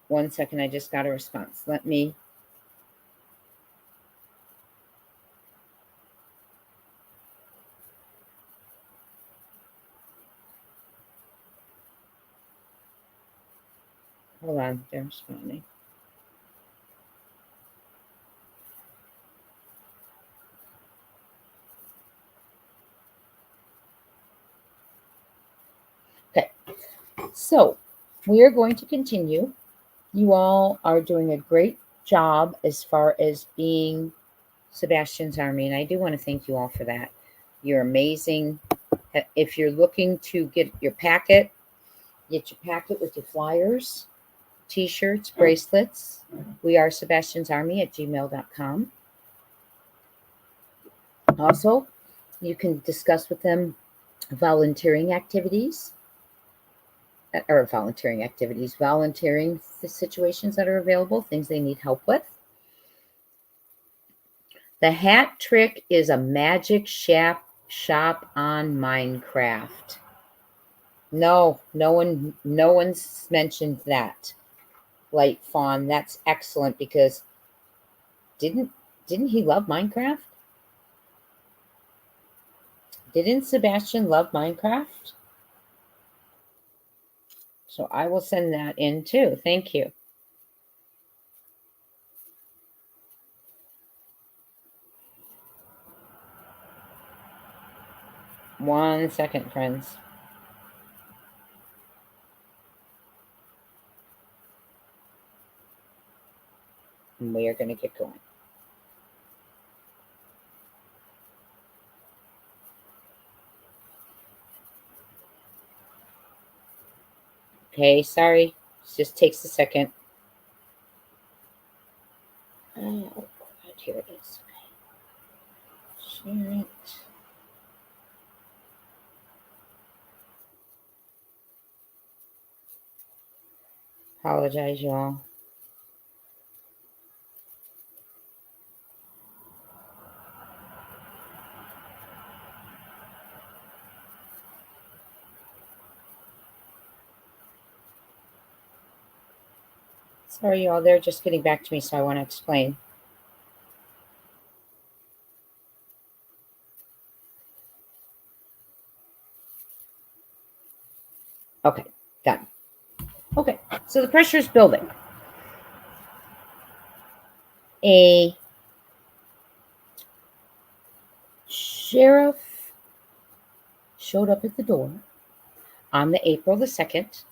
Speaker 1: 1 second, I just got a response. Let me. Hold on, they're responding. Okay, so we are going to continue. You all are doing a great job as far as being Sebastian's Army, and I do want to thank you all for that. You're amazing. If you're looking to get your packet with your flyers, t-shirts, bracelets. We are Sebastians Army at gmail.com. Also, you can discuss with them volunteering situations that are available, things they need help with. The hat trick is a magic shop on Minecraft. No one's mentioned that. Light Fawn, that's excellent, because didn't he love Minecraft? Didn't Sebastian love Minecraft? So I will send that in too. Thank you. One second, friends. And we are going to get going. Okay, sorry. It just takes a second. Oh, God, here it is. Okay. Share it. Apologize, y'all. Sorry, y'all. They're just getting back to me, so I want to explain. Okay, done. Okay, so the pressure is building. A sheriff showed up at the door on the April the 2nd,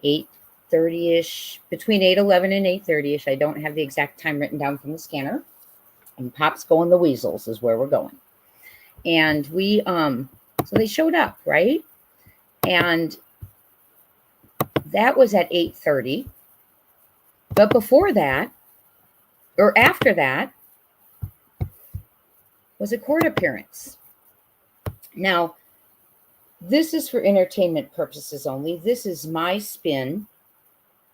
Speaker 1: 8:30ish, between 8:11 and 8:30ish. I don't have the exact time written down from the scanner. And Pop's going the Weasels is where we're going. And we, so they showed up, right? And that was at 8:30. But before that, or after that, was a court appearance. Now, this is for entertainment purposes only. This is my spin.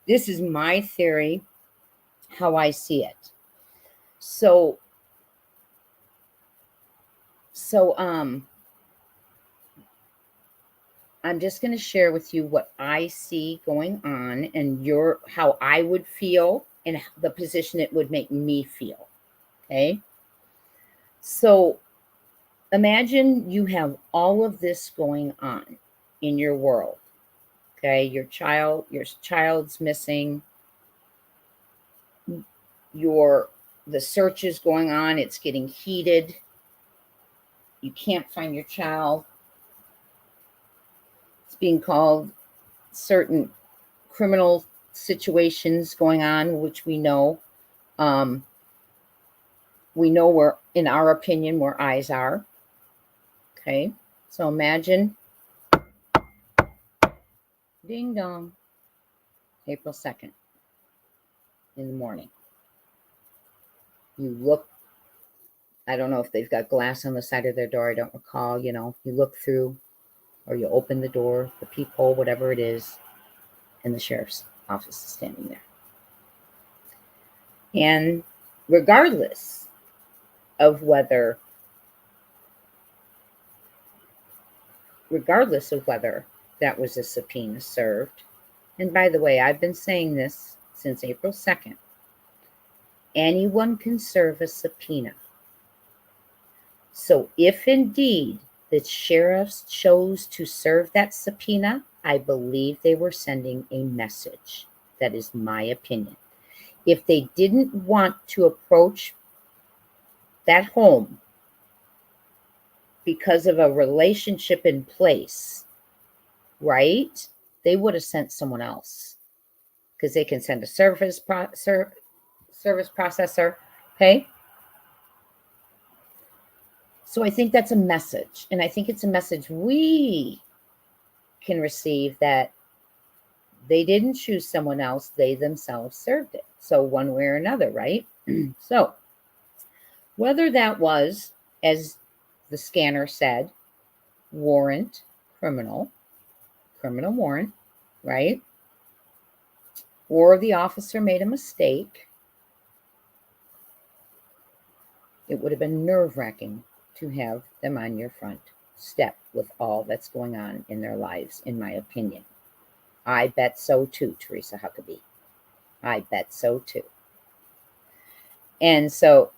Speaker 1: This is my theory, how I see it. So I'm just going to share with you what I see going on and how I would feel and the position it would make me feel. Okay. So imagine you have all of this going on in your world. Okay. Your child's missing. The search is going on. It's getting heated. You can't find your child. It's being called certain criminal situations going on, which we know. We know where, in our opinion, where eyes are. Okay. So imagine, ding dong, April 2nd in the morning. You look, I don't know if they've got glass on the side of their door. I don't recall, you look through or you open the door, the peephole, whatever it is, and the sheriff's office is standing there. And regardless of whether that was a subpoena served, and by the way, I've been saying this since April 2nd, anyone can serve a subpoena. So if indeed the sheriffs chose to serve that subpoena, I believe they were sending a message. That is my opinion. If they didn't want to approach that home because of a relationship in place, right, they would have sent someone else, because they can send a service processor, okay? So I think that's a message, and I think it's a message we can receive, that they didn't choose someone else, they themselves served it. So one way or another, right? So whether that was, as the scanner said, warrant, criminal warrant, right? Or the officer made a mistake, it would have been nerve-wracking to have them on your front step with all that's going on in their lives, in my opinion. I bet so too, Teresa Huckabee. I bet so too. And so,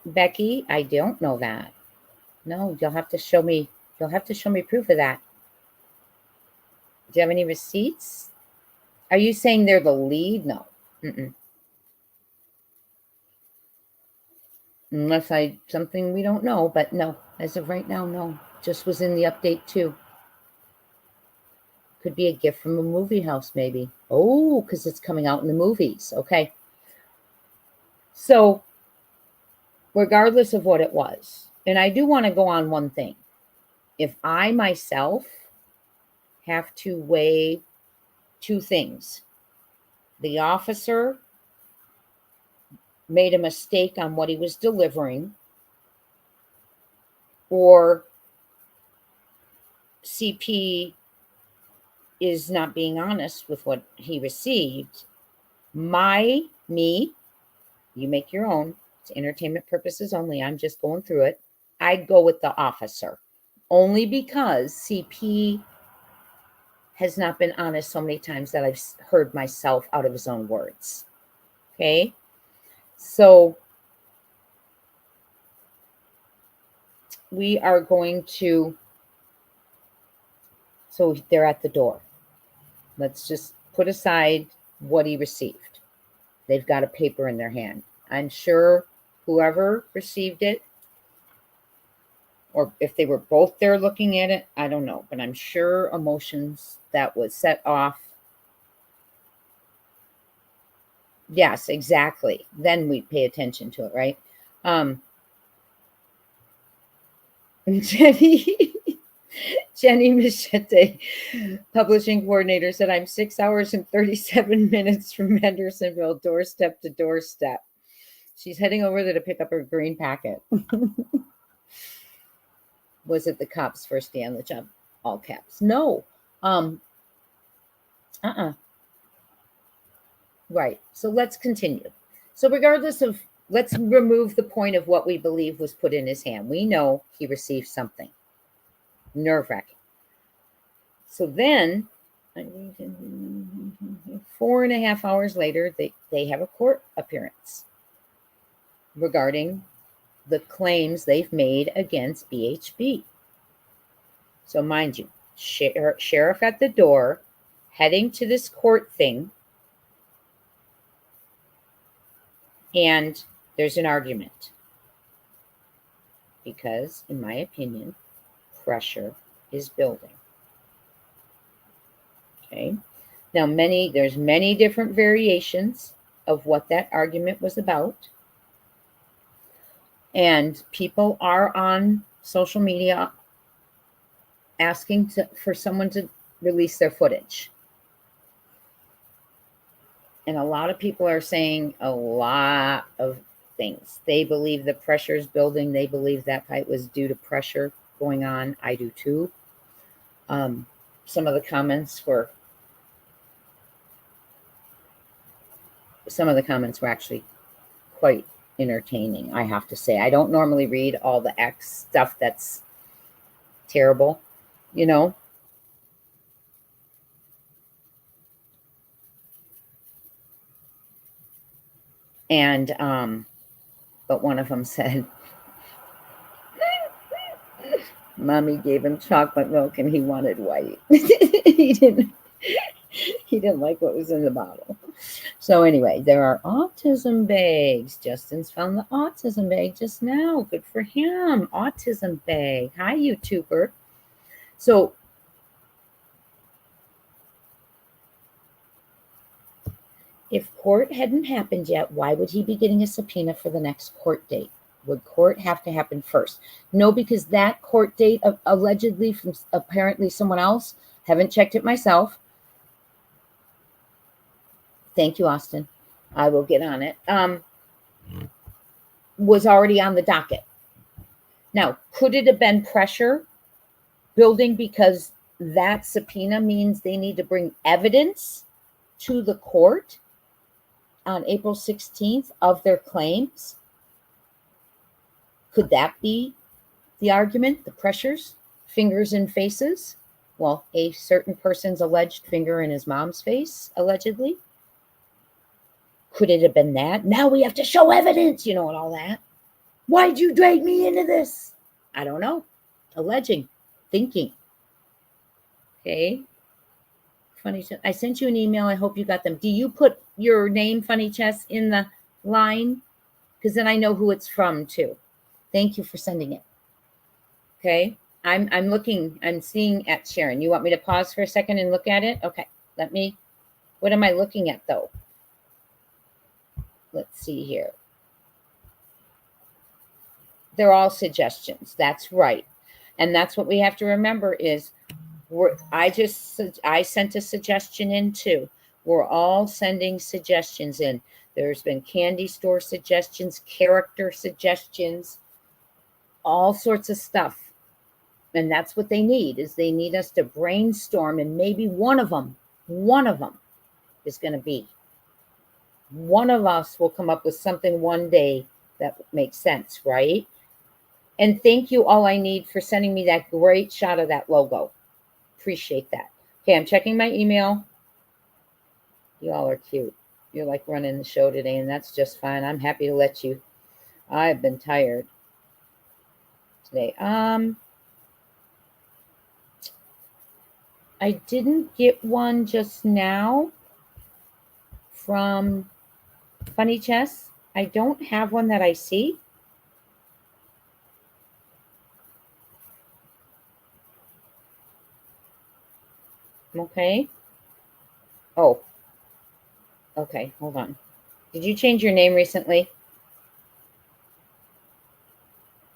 Speaker 1: Becky, I don't know that. No, you'll have to show me proof of that. Do you have any receipts? Are you saying they're the lead? No. Mm-mm. Unless something we don't know, but no. As of right now, no. Just was in the update too. Could be a gift from a movie house, maybe. Oh, because it's coming out in the movies. Okay. So, regardless of what it was, and I do want to go on one thing. If I myself have to weigh two things, the officer made a mistake on what he was delivering, or CP is not being honest with what he received, you make your own. It's entertainment purposes only. I'm just going through it. I'd go with the officer, only because CP has not been honest so many times that I've heard myself out of his own words. Okay. So we are going to, so they're at the door. Let's just put aside what he received. They've got a paper in their hand. I'm sure whoever received it, or if they were both there looking at it, I don't know, but I'm sure emotions that was set off. Yes, exactly. Then we pay attention to it, right? Jenny Machete, publishing coordinator, said, I'm 6 hours and 37 minutes from Hendersonville, doorstep to doorstep. She's heading over there to pick up her green packet. Was it the cop's first day on the job? All caps. No. Right. So let's continue. So regardless of let's remove the point of what we believe was put in his hand. We know he received something. Nerve-wracking. So then, 4.5 hours later, they have a court appearance regarding the claims they've made against BHB. So mind you, sheriff at the door, heading to this court thing, and there's an argument. Because, in my opinion, pressure is building. Okay. Now, there's many different variations of what that argument was about. And people are on social media asking for someone to release their footage. And a lot of people are saying a lot of things. They believe the pressure is building. They believe that fight was due to pressure going on. I do too. Some of the comments were actually quite entertaining, I have to say. I don't normally read all the X stuff that's terrible, you know. And but one of them said, Mommy gave him chocolate milk and he wanted white. He didn't like what was in the bottle. So anyway, there are autism bags. Justin's found the autism bag just now. Good for him. Autism bag. Hi, YouTuber. So if court hadn't happened yet, why would he be getting a subpoena for the next court date? Would court have to happen first? No, because that court date, allegedly from apparently someone else, haven't checked it myself. Thank you, Austin. I will get on it. Was already on the docket. Now, could it have been pressure building because that subpoena means they need to bring evidence to the court on April 16th of their claims? Could that be the argument? The pressures, fingers in faces? Well, a certain person's alleged finger in his mom's face, allegedly. Could it have been that? Now we have to show evidence, and all that. Why'd you drag me into this? I don't know. Alleging, thinking. Okay. Funny Chess. I sent you an email. I hope you got them. Do you put your name, Funny Chess, in the line? Because then I know who it's from too. Thank you for sending it. Okay. I'm seeing at Sharon. You want me to pause for a second and look at it? Okay. What am I looking at though? Let's see here. They're all suggestions. That's right. And that's what we have to remember is I sent a suggestion in too. We're all sending suggestions in. There's been candy store suggestions, character suggestions, all sorts of stuff. And that's what they need us to brainstorm, and maybe one of them is going to be. One of us will come up with something one day that makes sense, right? And thank you, All I Need, for sending me that great shot of that logo. Appreciate that. Okay, I'm checking my email. You all are cute. You're like running the show today, and that's just fine. I'm happy to let you. I've been tired today. I didn't get one just now from Funny Chess. I don't have one that I see. Okay. Oh. Okay, hold on. Did you change your name recently?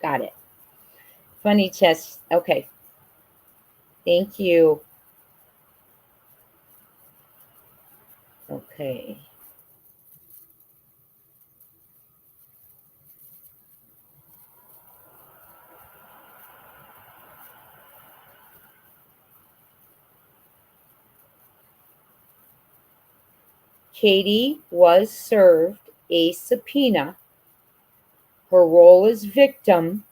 Speaker 1: Got it. Funny Chess. Okay. Thank you. Okay. Katie was served a subpoena Her role is victim,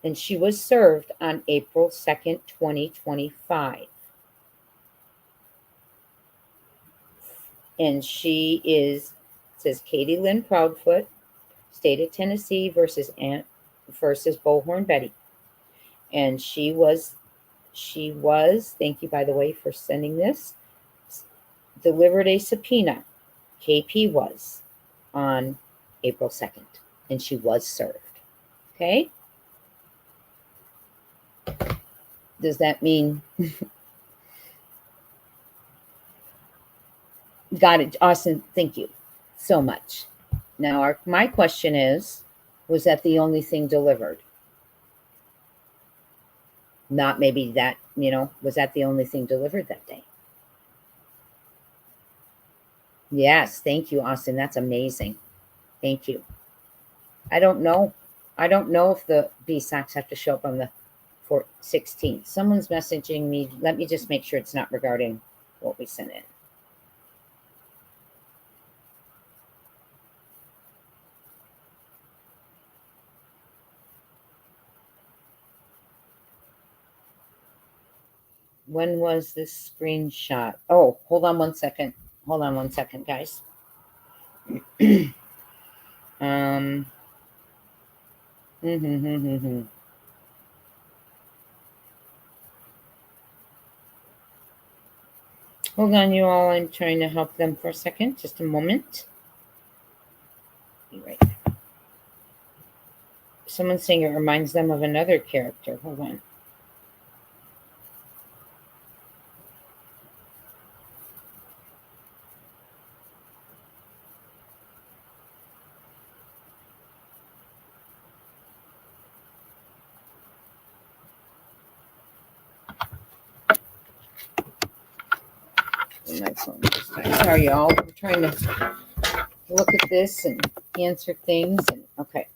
Speaker 1: and she was served on April 2nd, 2025. And she is, says Katie Lynn Proudfoot, State of Tennessee versus Bullhorn Betty. And she was, thank you, by the way, for sending this, delivered a subpoena. KP was on April 2nd, and she was served. Okay? Does that mean got it? Austin, thank you so much. Now, my question is, was that the only thing delivered? Not maybe that, was that the only thing delivered that day? Yes, thank you, Austin. That's amazing. Thank you. I don't know. I don't know if the B-Socks have to show up on the 16th. Someone's messaging me. Let me just make sure it's not regarding what we sent in. When was this screenshot? Oh, hold on one second. Hold on one second, guys. Hold on, you all. I'm trying to help them for a second. Just a moment. Be right back. Someone's saying it reminds them of another character. Hold on. My phone just died. Sorry, y'all. I'm trying to look at this and answer things. And okay.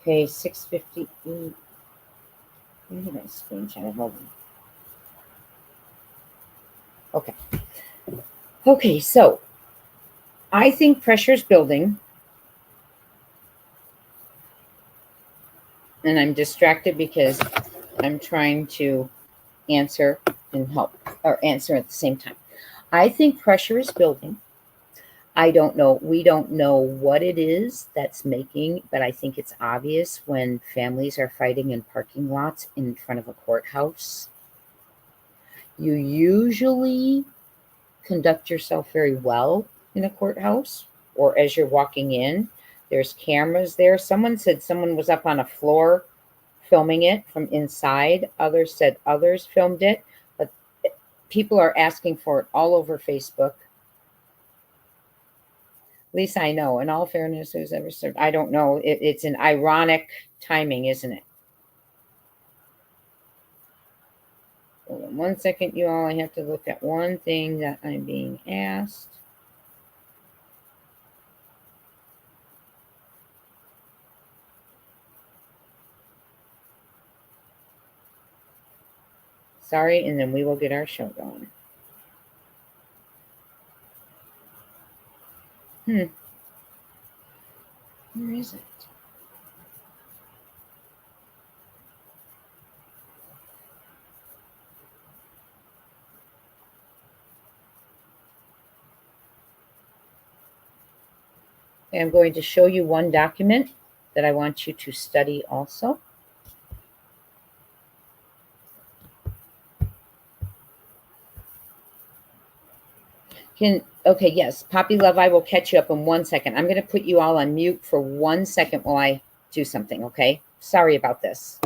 Speaker 1: Okay, 6:58. Where did I screenshot it? Hold on. Okay. Okay, so I think pressure's building. And I'm distracted because I'm trying to answer and help, or answer at the same time. I think pressure is building. I don't know. We don't know what it is that's making, but I think it's obvious when families are fighting in parking lots in front of a courthouse. You usually conduct yourself very well in a courthouse, or as you're walking in. There's cameras there. Someone said someone was up on a floor filming it from inside. Others said others filmed it, but people are asking for it all over Facebook. Lisa, I know. In all fairness, who's ever served? I don't know. It's an ironic timing, isn't it? Hold on 1 second, you all. I have to look at one thing that I'm being asked. Sorry, and then we will get our show going. Where is it? I'm going to show you one document that I want you to study also. Okay, yes, Poppy Love, I will catch you up in 1 second. I'm going to put you all on mute for 1 second while I do something, okay? Sorry about this.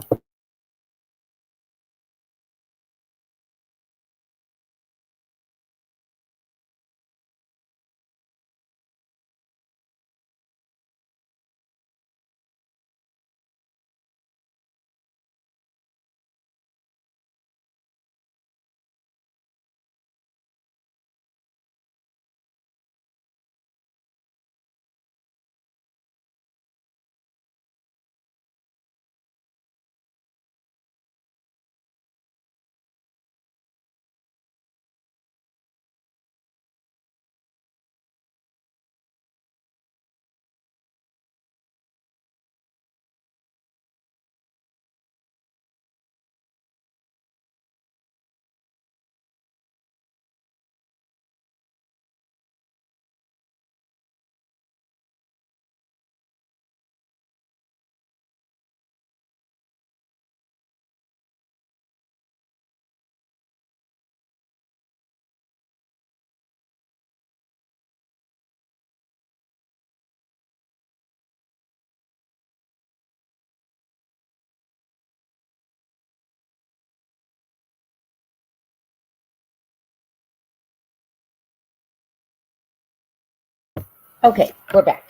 Speaker 1: Okay, we're back.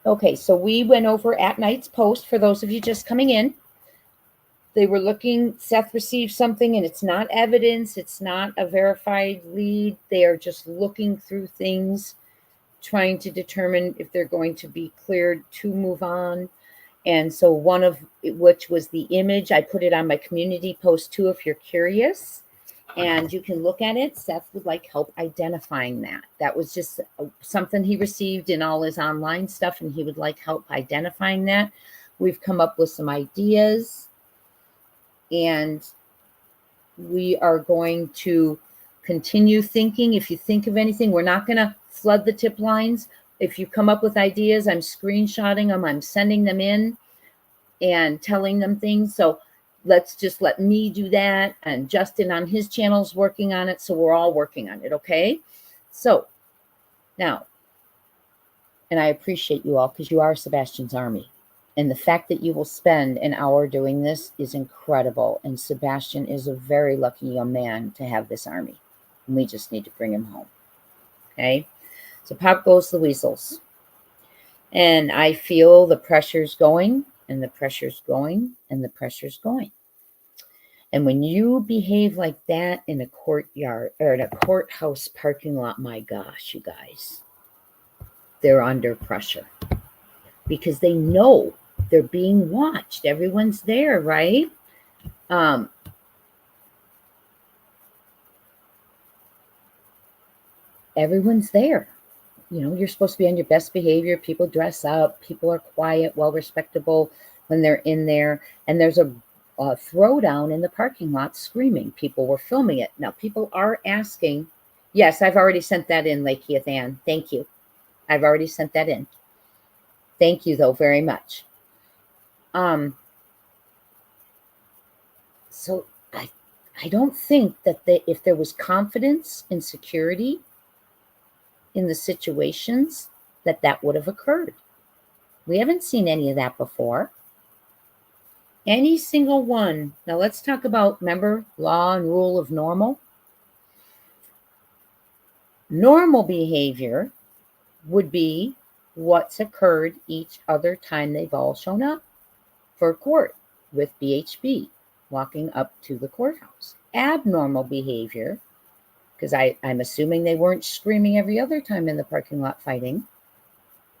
Speaker 1: Okay, so we went over at night's post for those of you just coming in. They were looking, Seth received something and it's not evidence, it's not a verified lead. They are just looking through things, trying to determine if they're going to be cleared to move on. And so one of which was the image, I put it on my community post too if you're curious. And you can look at it. Seth would like help identifying that. That was just something he received in all his online stuff, and he would like help identifying that. We've come up with some ideas, and we are going to continue thinking. If you think of anything, we're not going to flood the tip lines. If you come up with ideas, I'm screenshotting them, I'm sending them in and telling them things. So let's just let me do that. And Justin on his channel is working on it. So we're all working on it. Okay. So now, and I appreciate you all because you are Sebastian's army. And the fact that you will spend an hour doing this is incredible. And Sebastian is a very lucky young man to have this army. And we just need to bring him home. Okay. So pop goes the weasels. And I feel the pressure's going. And the pressure's going, and the pressure's going. And when you behave like that in a courtyard or in a courthouse parking lot, my gosh, you guys, they're under pressure because they know they're being watched. Everyone's there, right? Everyone's there. You know, you're supposed to be on your best behavior. People dress up. People are quiet, well respectable when they're in there. And there's a throwdown in the parking lot screaming. People were filming it. Now, people are asking. Yes, I've already sent that in, Lakeith Ann. Thank you. I've already sent that in. Thank you, though, very much. So I don't think that if there was confidence and security in the situations, that would have occurred. We haven't seen any of that before. Any single one. Now let's talk about, remember, law and rule of normal. Normal behavior would be what's occurred each other time they've all shown up for court with BHB, walking up to the courthouse. Abnormal behavior, because I'm assuming they weren't screaming every other time in the parking lot fighting,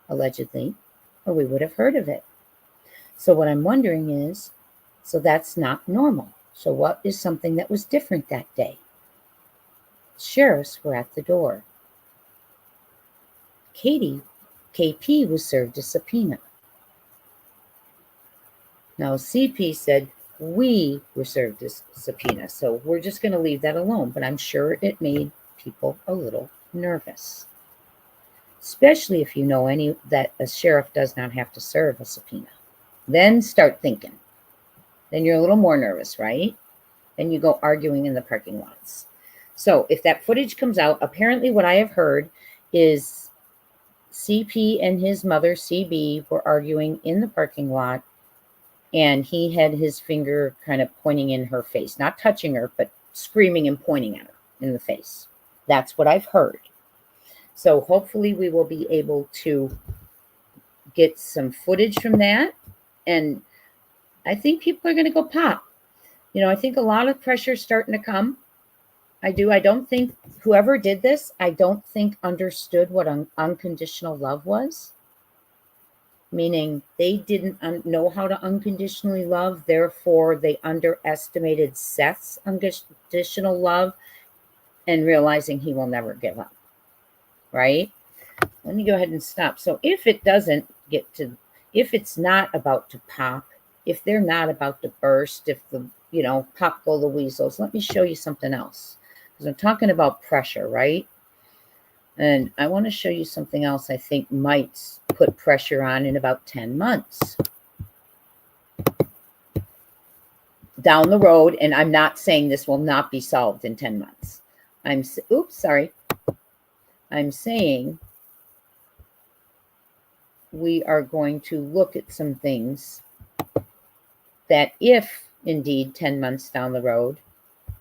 Speaker 1: allegedly, or we would have heard of it. So what I'm wondering is, so that's not normal. So what is something that was different that day? Sheriffs were at the door. KP was served a subpoena. Now CP said we were served a subpoena. So we're just going to leave that alone. But I'm sure it made people a little nervous. Especially if you know that a sheriff does not have to serve a subpoena. Then start thinking. Then you're a little more nervous, right? Then you go arguing in the parking lots. So if that footage comes out, apparently what I have heard is CP and his mother, CB, were arguing in the parking lot, and he had his finger kind of pointing in her face, not touching her, but screaming and pointing at her in the face. That's what I've heard. So hopefully we will be able to get some footage from that. And I think people are going to go pop. You know, I think a lot of pressure is starting to come. I do. I don't think whoever did this, I don't think understood what unconditional love was. Meaning they didn't know how to unconditionally love. Therefore, they underestimated Seth's unconditional love and realizing he will never give up. Right? Let me go ahead and stop. So if it doesn't get to, if it's not about to pop, if they're not about to burst, if the, pop go the weasels, let me show you something else. Because I'm talking about pressure, right? And I want to show you something else I think might put pressure on in about 10 months. Down the road, and I'm not saying this will not be solved in 10 months. I'm saying we are going to look at some things that if indeed 10 months down the road,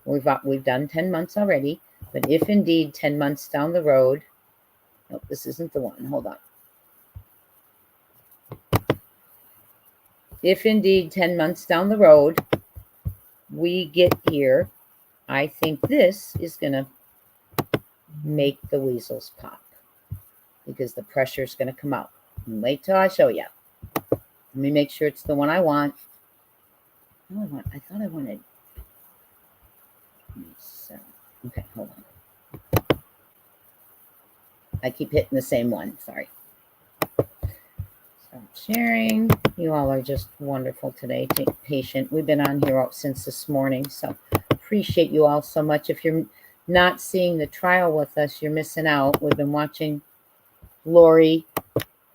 Speaker 1: we've done 10 months already, But if indeed 10 months down the road, nope, this isn't the one. Hold on. If indeed 10 months down the road, we get here, I think this is going to make the weasels pop because the pressure is going to come out. And wait till I show you. Let me make sure it's the one I want. I thought I wanted. Okay, hold on. I keep hitting the same one. Sorry. Stop sharing. You all are just wonderful today. Take patient. We've been on here since this morning, so appreciate you all so much. If you're not seeing the trial with us, you're missing out. We've been watching Lori.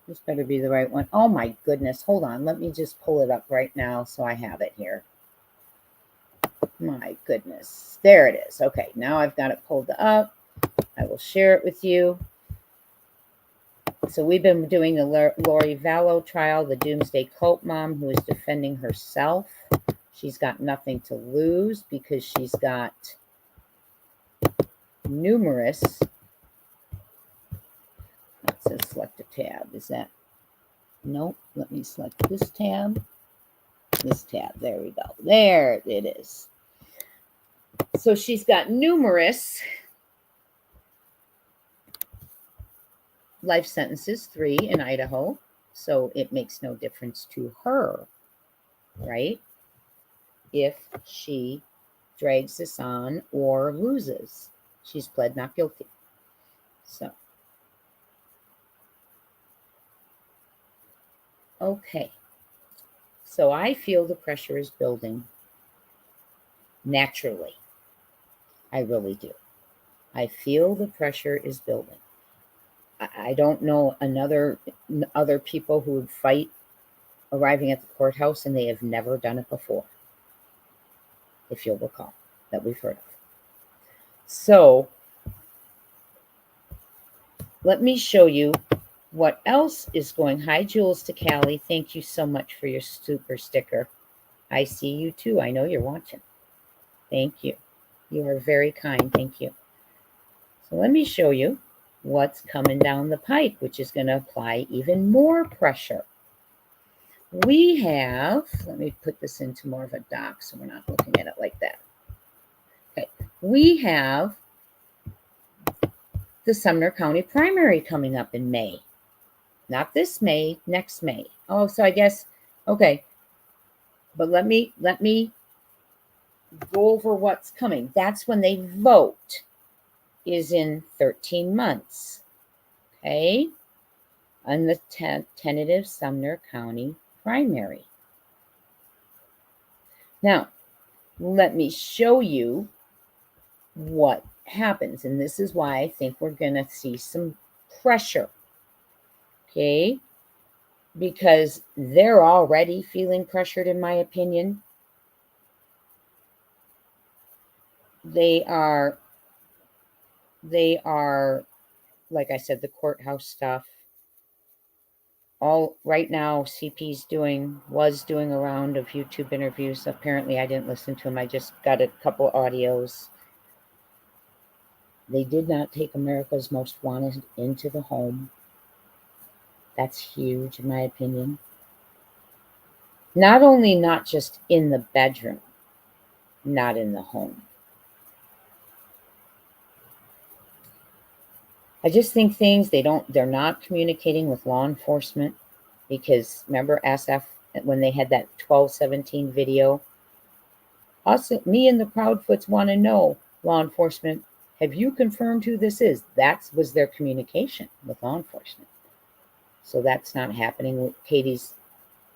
Speaker 1: This better be the right one. Oh my goodness. Hold on. Let me just pull it up right now so I have it here. My goodness. There it is. Okay, now I've got it pulled up. I will share it with you. So we've been doing the Lori Vallow trial, the doomsday cult mom who is defending herself. She's got nothing to lose because she's got numerous. It says select a tab. Is that? Nope. Let me select this tab. This tab. There we go. There it is. So she's got numerous life sentences, 3 in Idaho. So it makes no difference to her, right? If she drags this on or loses. She's pled not guilty. So, okay. So I feel the pressure is building naturally. I really do. I feel the pressure is building. I don't know other people who would fight arriving at the courthouse, and they have never done it before, if you'll recall, that we've heard of. So let me show you what else is going. Hi, Jules to Callie. Thank you so much for your super sticker. I see you too. I know you're watching. Thank you. You are very kind. Thank you. So let me show you what's coming down the pike, which is going to apply even more pressure. We have, let me put this into more of a doc so we're not looking at it like that. Okay, we have the Sumner County primary coming up in May. Not this May, next May. Oh, so I guess, okay. But let me go over what's coming. That's when they vote, is in 13 months. Okay, on the tentative Sumner County primary. Now, let me show you what happens. And this is why I think we're going to see some pressure. Okay, because they're already feeling pressured, in my opinion. They are, like I said, the courthouse stuff. All right now, CP's was doing a round of YouTube interviews. Apparently, I didn't listen to them. I just got a couple audios. They did not take America's Most Wanted into the home. That's huge, in my opinion. Not just in the bedroom, not in the home. I just think they're not communicating with law enforcement, because remember SF when they had that 1217 video? Also, me and the Proudfoots want to know, law enforcement, have you confirmed who this is? That was their communication with law enforcement. So that's not happening. Katie's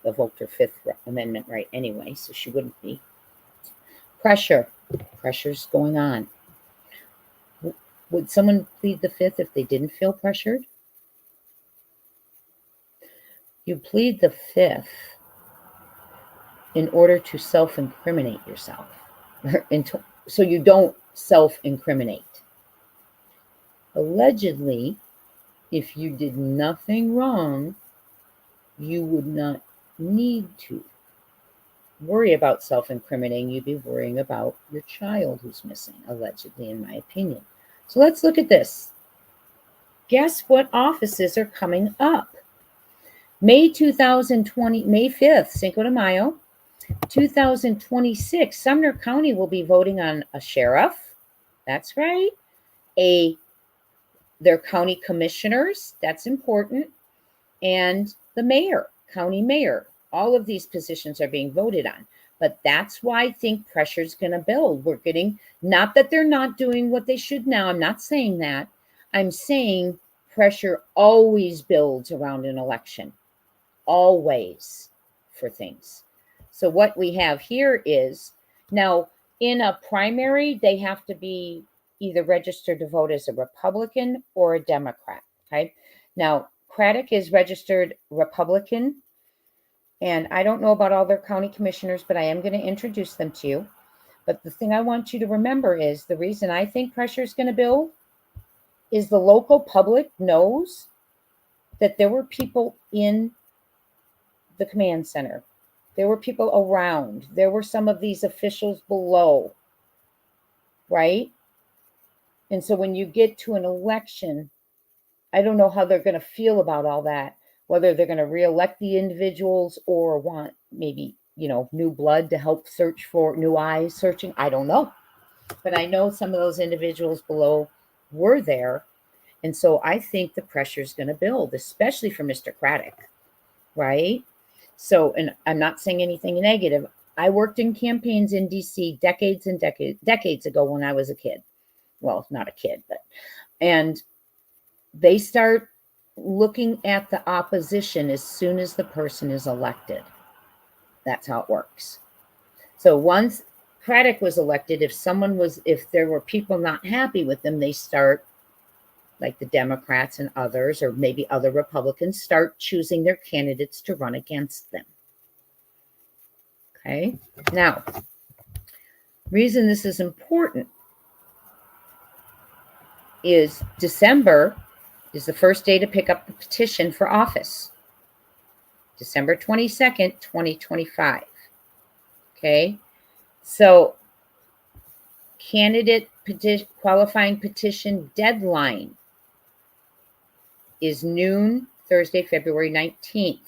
Speaker 1: evoked her 5th Amendment right anyway, so she wouldn't be. Pressure's going on. Would someone plead the 5th if they didn't feel pressured? You plead the 5th in order to self-incriminate yourself. So you don't self-incriminate. Allegedly, if you did nothing wrong, you would not need to worry about self-incriminating. You'd be worrying about your child who's missing, allegedly, in my opinion. So let's look at this. Guess what offices are coming up? May 2020, May 5th, Cinco de Mayo, 2026, Sumner County will be voting on a sheriff. That's right. Their county commissioners, that's important, and the mayor, county mayor. All of these positions are being voted on. But that's why I think pressure's going to build. We're getting, not that they're not doing what they should now. I'm not saying that. I'm saying pressure always builds around an election, always, for things. So what we have here is, now in a primary, they have to be either registered to vote as a Republican or a Democrat. Okay. Now, Craddock is registered Republican. And I don't know about all their county commissioners, but I am going to introduce them to you. But the thing I want you to remember is the reason I think pressure is going to build is the local public knows that there were people in the command center. There were people around. There were some of these officials below, right? And so when you get to an election, I don't know how they're going to feel about all that, whether they're going to reelect the individuals or want maybe, new blood to help search for new eyes searching. I don't know. But I know some of those individuals below were there. And so I think the pressure is going to build, especially for Mr. Craddock, right? So, and I'm not saying anything negative. I worked in campaigns in DC decades ago when I was a kid. Well, not a kid, and they start looking at the opposition as soon as the person is elected. That's how it works. So once Craddock was elected, if there were people not happy with them, they start, like the Democrats and others, or maybe other Republicans, start choosing their candidates to run against them. Okay. Now, reason this is important is December is the first day to pick up the petition for office. December 22nd, 2025. Okay. So candidate qualifying petition deadline is noon, Thursday, February 19th.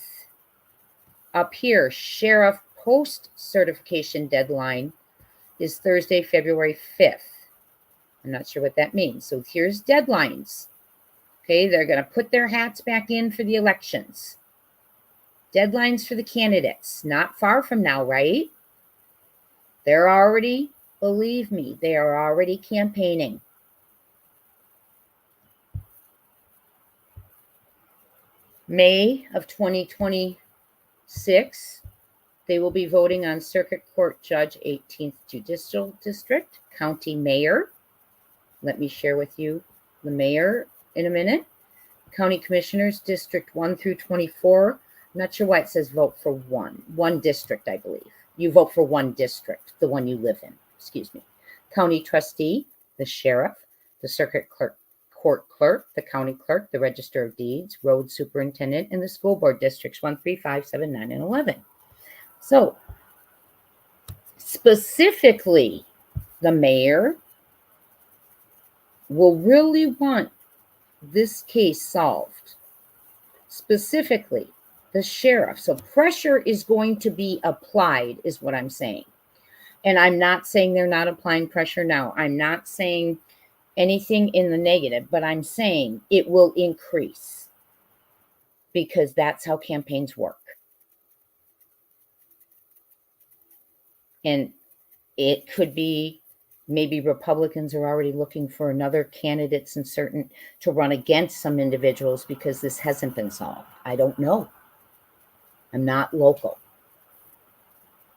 Speaker 1: Up here, sheriff post certification deadline is Thursday, February 5th. I'm not sure what that means. So here's deadlines. Okay, they're going to put their hats back in for the elections. Deadlines for the candidates, not far from now, right? They're already, believe me, they are already campaigning. May of 2026, they will be voting on Circuit Court Judge 18th Judicial District, County Mayor. Let me share with you the mayor in a minute. County Commissioners, District 1 through 24. I'm not sure why it says vote for one district, I believe. You vote for one district, the one you live in, excuse me. County Trustee, the Sheriff, the Circuit Clerk, Court Clerk, the County Clerk, the Register of Deeds, Road Superintendent, and the School Board Districts 1, 3, 5, 7, 9, and 11. So, specifically, the mayor will really want this case solved. Specifically, the sheriff. So pressure is going to be applied, is what I'm saying. And I'm not saying they're not applying pressure now. I'm not saying anything in the negative, but I'm saying it will increase because that's how campaigns work. And it could be maybe Republicans are already looking for another candidates to run against some individuals because this hasn't been solved. I don't know. I'm not local.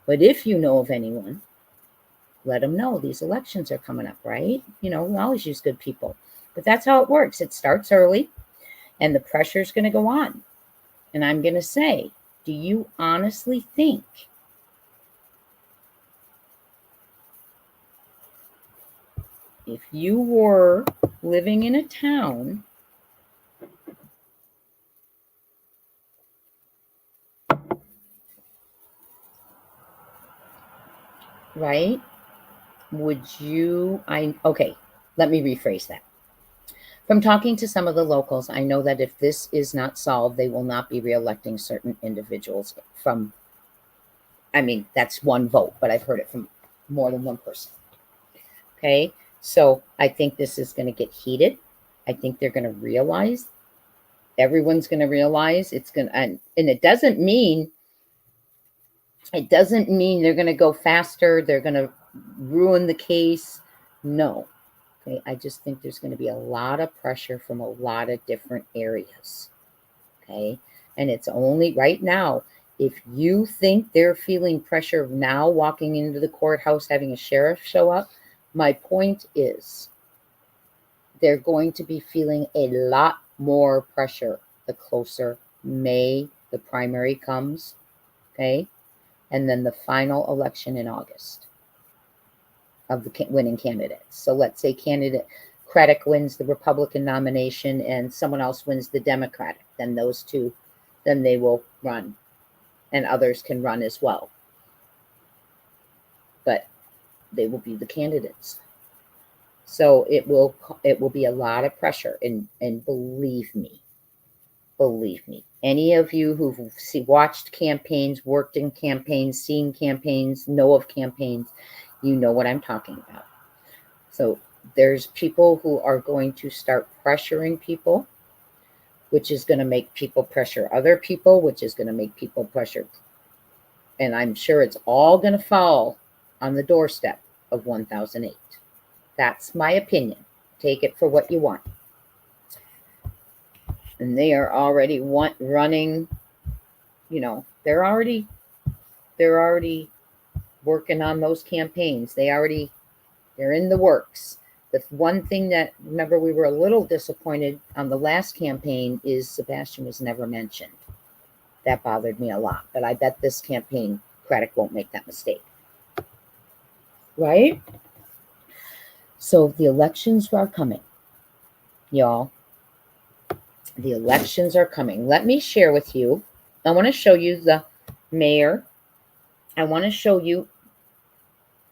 Speaker 1: But if you know of anyone, let them know these elections are coming up, right? We always use good people. But that's how it works. It starts early and the pressure is going to go on. And I'm going to say, do you honestly think if you were living in a town right, okay, let me rephrase that. From talking to some of the locals, I know that if this is not solved, they will not be reelecting certain individuals from, I mean, that's one vote, but I've heard it from more than one person. Okay, so I think this is going to get heated. I think they're going to realize, everyone's going to realize it's going to, and it doesn't mean they're going to go faster, they're going to ruin the case. No. Okay, I just think there's going to be a lot of pressure from a lot of different areas. Okay, and it's only right now. If you think they're feeling pressure now walking into the courthouse, having a sheriff show up, my point is they're going to be feeling a lot more pressure the closer May, the primary comes. Okay, and then the final election in August of the winning candidates. So let's say candidate Craddock wins the Republican nomination and someone else wins the Democratic. Then those two, then they will run, and others can run as well. But they will be the candidates. So it will be a lot of pressure, and believe me, any of you who've watched campaigns, worked in campaigns, seen campaigns, know of campaigns, you know what I'm talking about. So there's people who are going to start pressuring people, which is going to make people pressure other people, which is going to make people pressure. And I'm sure it's all going to fall on the doorstep of 1008. That's my opinion. Take it for what you want. And they are already running, you know, they're already working on those campaigns. They're in the works. The one thing that, remember, we were a little disappointed on the last campaign is Sebastian was never mentioned. That bothered me a lot. But I bet this campaign, Craddock won't make that mistake. Right? So the elections are coming, y'all. The elections are coming. Let me share with you. I want to show you the mayor. I want to show you.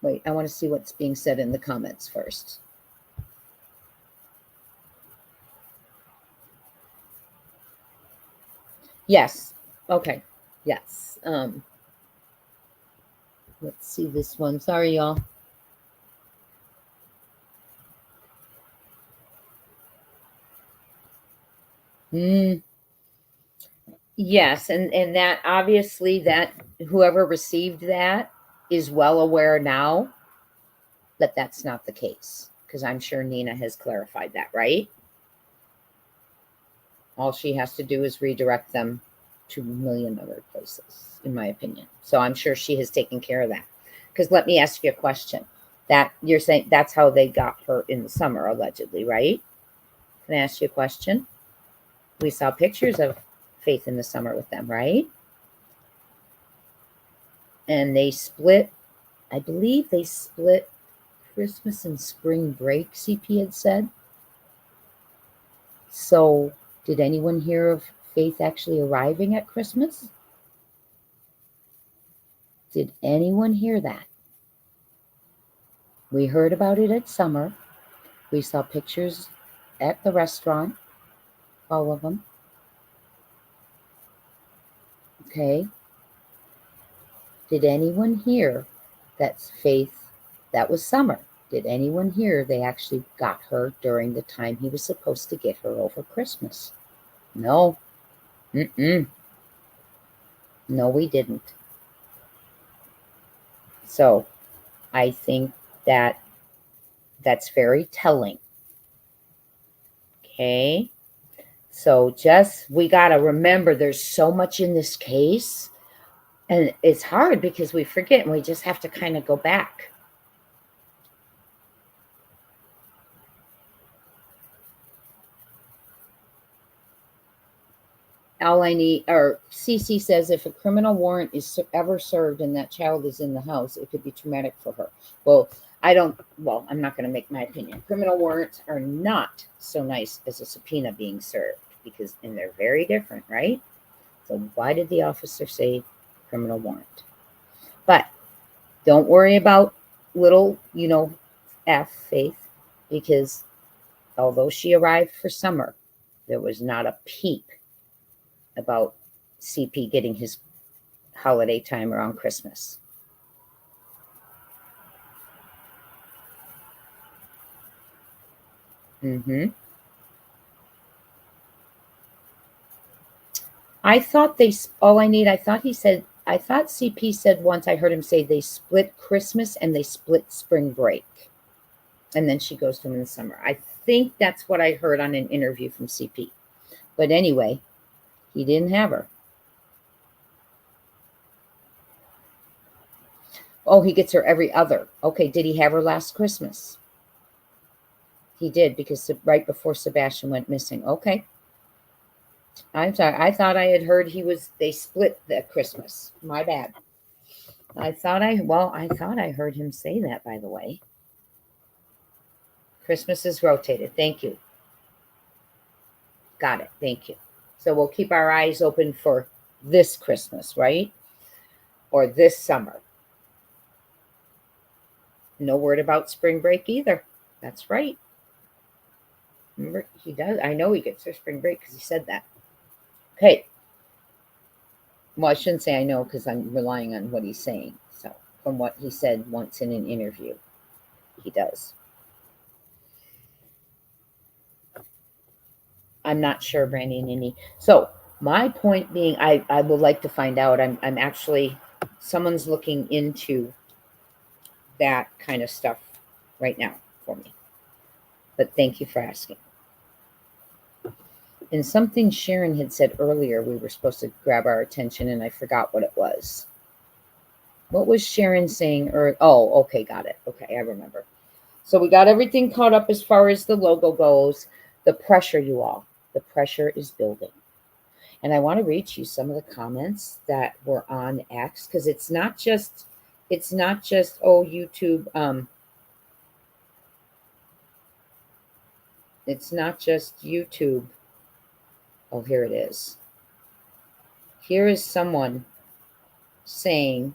Speaker 1: Wait, I want to see what's being said in the comments first. Yes. Okay. Yes. Let's see this one. Sorry, y'all. Yes, and that obviously that whoever received that is well aware now that that's not the case, because I'm sure Nina has clarified that, right? All she has to do is redirect them to a million other places, in my opinion. So I'm sure she has taken care of that. Because let me ask you a question. That you're saying that's how they got her in the summer, allegedly, right? Can I ask you a question? We saw pictures of Faith in the summer with them, right? And they split, I believe they split Christmas and spring break, CP had said. So did anyone hear of Faith actually arriving at Christmas? Did anyone hear that? We heard about it at summer. We saw pictures at the restaurant, all of them. Okay. Did anyone hear that's Faith? That was summer. Did anyone hear they actually got her during the time he was supposed to get her over Christmas? No. No, we didn't. So I think that that's very telling. Okay. So we got to remember there's so much in this case, and it's hard because we forget and we just have to kind of go back. All I need, or CC says, if a criminal warrant is ever served and that child is in the house, it could be traumatic for her. Well, I'm not going to make my opinion. Criminal warrants are not so nice as a subpoena being served and they're very different, right? So why did the officer say criminal warrant? But don't worry about little, F, Faith, because although she arrived for summer, there was not a peep about CP getting his holiday time around Christmas. I thought I thought CP said once, I heard him say they split Christmas and they split spring break. And then she goes to him in the summer. I think that's what I heard on an interview from CP. But anyway, he didn't have her. Oh, he gets her every other. Okay, did he have her last Christmas? He did, because right before Sebastian went missing. Okay. I'm sorry. I thought I had heard they split the Christmas. My bad. I thought I heard him say that, by the way. Christmas is rotated. Thank you. Got it. Thank you. So we'll keep our eyes open for this Christmas, right? Or this summer. No word about spring break either. That's right. Remember, he does. I know he gets their spring break because he said that. Okay. Well, I shouldn't say I know, because I'm relying on what he's saying. So from what he said once in an interview, he does. I'm not sure, Brandy and Indy. So my point being, I would like to find out. I'm actually, someone's looking into that kind of stuff right now for me. But thank you for asking. And something Sharon had said earlier, we were supposed to grab our attention, and I forgot what it was. What was Sharon saying? Oh, okay, got it. Okay, I remember. So we got everything caught up as far as the logo goes. The pressure, you all. The pressure is building. And I want to read you some of the comments that were on X, because it's not just YouTube. It's not just YouTube. Oh, here it is. Here is someone saying,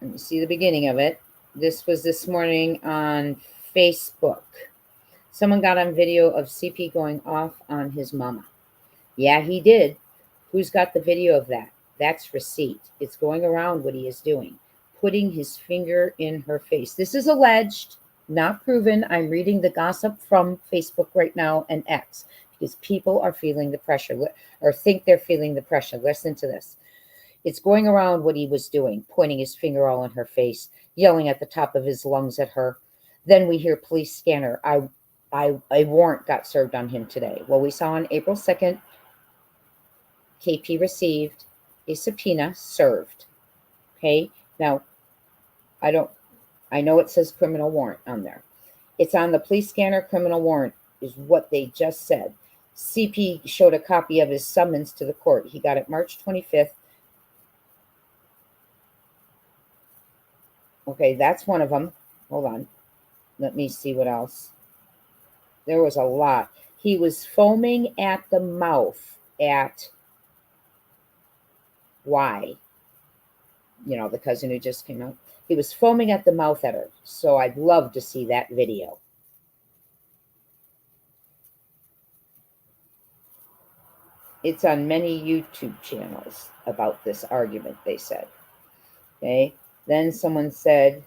Speaker 1: let me see the beginning of it. This was this morning on Facebook. Someone got on video of CP going off on his mama. Yeah, he did. Who's got the video of that? That's receipt. It's going around what he is doing, putting his finger in her face. This is alleged, not proven. I'm reading the gossip from Facebook right now and X, because people are feeling the pressure, or think they're feeling the pressure. Listen to this. It's going around what he was doing, pointing his finger all in her face, yelling at the top of his lungs at her. Then we hear police scanner. A warrant got served on him today. Well, we saw on April 2nd, KP received a subpoena served. Okay. Now, I know it says criminal warrant on there. It's on the police scanner. Criminal warrant is what they just said. CP showed a copy of his summons to the court. He got it March 25th. Okay, that's one of them. Hold on. Let me see what else. There was a lot. He was foaming at the mouth at Y. You know, the cousin who just came out. He was foaming at the mouth at her. So I'd love to see that video. It's on many YouTube channels about this argument, they said. Okay. Then someone said,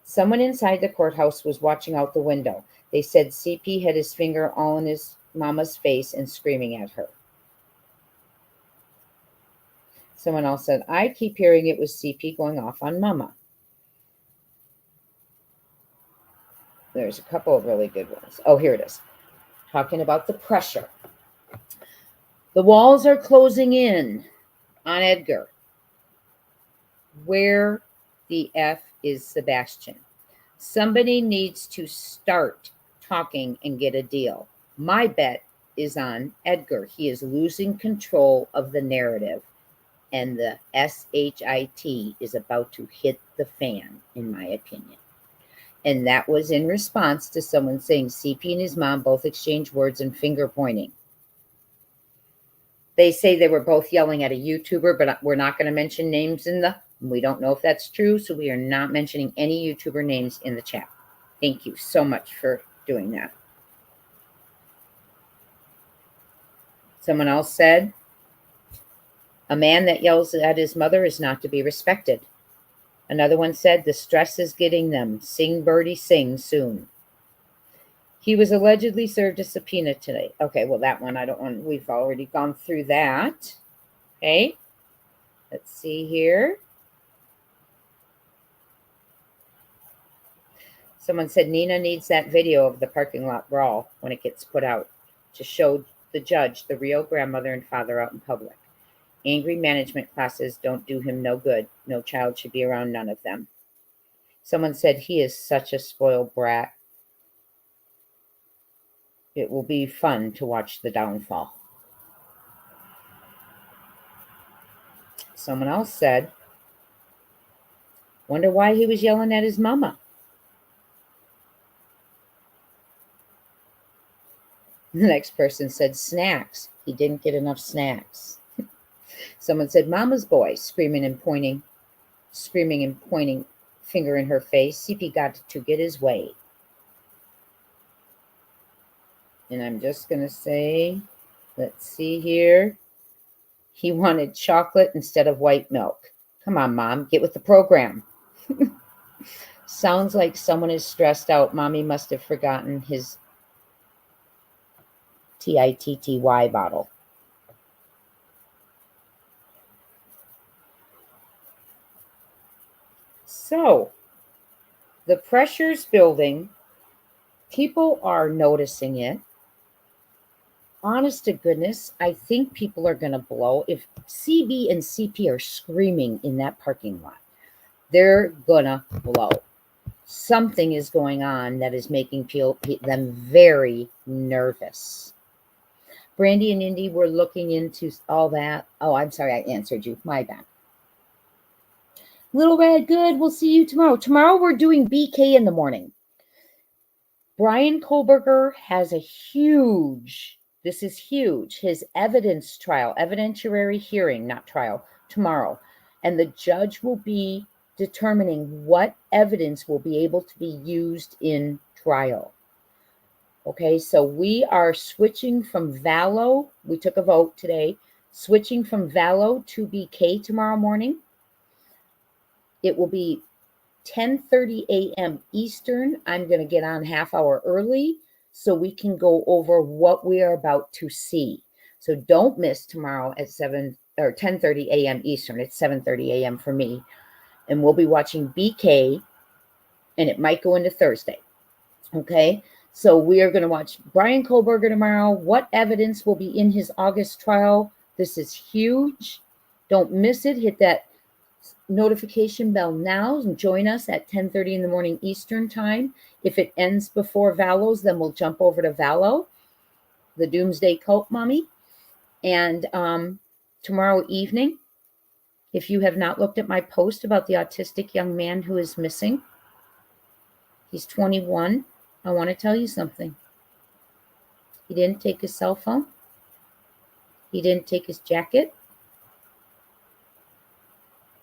Speaker 1: someone inside the courthouse was watching out the window. They said CP had his finger all in his mama's face and screaming at her. Someone else said, I keep hearing it was CP going off on mama. There's a couple of really good ones. Oh, here it is. Talking about the pressure. The walls are closing in on Edgar. Where the F is Sebastian? Somebody needs to start talking and get a deal. My bet is on Edgar. He is losing control of the narrative, and the SHIT is about to hit the fan, in my opinion. And that was in response to someone saying CP and his mom both exchanged words and finger pointing. They say they were both yelling at a YouTuber, but we're not going to mention names we don't know if that's true, so we are not mentioning any YouTuber names in the chat. Thank you so much for doing that. Someone else said, a man that yells at his mother is not to be respected. Another one said, the stress is getting them. Sing, birdie, sing soon. He was allegedly served a subpoena today. Okay, well, that one I don't want. We've already gone through that. Okay, let's see here. Someone said Nina needs that video of the parking lot brawl when it gets put out to show the judge the real grandmother and father out in public. Angry management classes don't do him no good. No child should be around none of them. Someone said he is such a spoiled brat. It will be fun to watch the downfall. Someone else said, wonder why he was yelling at his mama. The next person said snacks. He didn't get enough snacks. Someone said mama's boy, screaming and pointing, finger in her face. CP got to get his way. And I'm just going to say, let's see here. He wanted chocolate instead of white milk. Come on, Mom, get with the program. Sounds like someone is stressed out. Mommy must have forgotten his TITTY bottle. So, the pressure's building. People are noticing it. Honest to goodness, I think people are going to blow. If CB and CP are screaming in that parking lot, they're going to blow. Something is going on that is making them very nervous. Brandy and Indy were looking into all that. Oh, I'm sorry, I answered you. My bad. Little Red, good. We'll see you tomorrow. Tomorrow we're doing BK in the morning. Brian Kohlberger has a huge, this is huge, his evidentiary hearing, not trial, tomorrow. And the judge will be determining what evidence will be able to be used in trial. Okay, so we are switching from Valo. We took a vote today, switching from Valo to BK tomorrow morning. It will be 10:30 a.m. Eastern. I'm going to get on half hour early so we can go over what we are about to see. So don't miss tomorrow at 10:30 a.m. Eastern. It's 7:30 a.m. for me. And we'll be watching BK, and it might go into Thursday. Okay, so we are going to watch Brian Kohlberger tomorrow. What evidence will be in his August trial? This is huge. Don't miss it. Hit that notification bell now and join us at 10:30 in the morning Eastern time. If it ends before Valo's, then we'll jump over to Valo, the Doomsday Cult Mommy. And tomorrow evening, if you have not looked at my post about the autistic young man who is missing, he's 21. I want to tell you something. He didn't take his cell phone. He didn't take his jacket.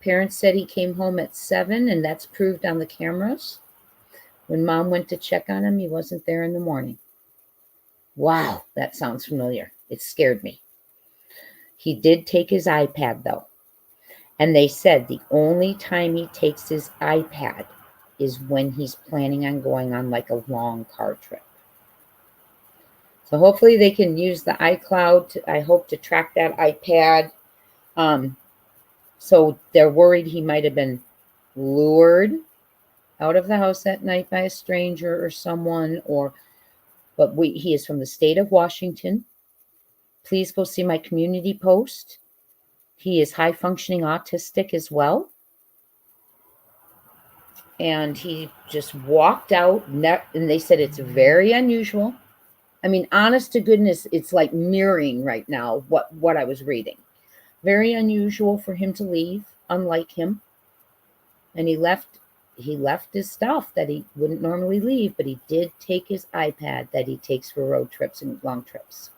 Speaker 1: Parents said he came home at 7, and that's proved on the cameras. When Mom went to check on him, he wasn't there in the morning. Wow, that sounds familiar. It scared me. He did take his iPad, though. And they said the only time he takes his iPad is when he's planning on going on like a long car trip. So hopefully they can use the iCloud, I hope, to track that iPad. So they're worried he might have been lured out of the house at night by a stranger or someone, but he is from the state of Washington. Please go see my community post. He is high functioning autistic as well. And he just walked out, and they said it's very unusual. I mean, honest to goodness, it's like mirroring right now what I was reading. Very unusual for him to leave, unlike him. And he left his stuff that he wouldn't normally leave, but he did take his iPad that he takes for road trips and long trips.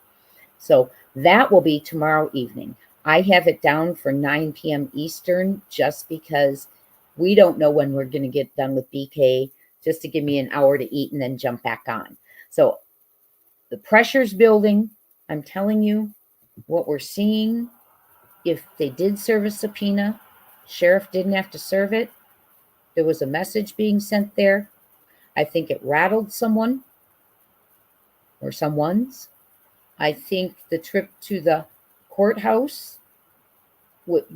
Speaker 1: So that will be tomorrow evening. I have it down for 9 p.m. Eastern just because we don't know when we're going to get done with BK. just to give me an hour to eat and then jump back on. So the pressure's building. I'm telling you what we're seeing. If they did serve a subpoena, sheriff didn't have to serve it. There was a message being sent there. I think it rattled someone or someone's. I think the trip to the courthouse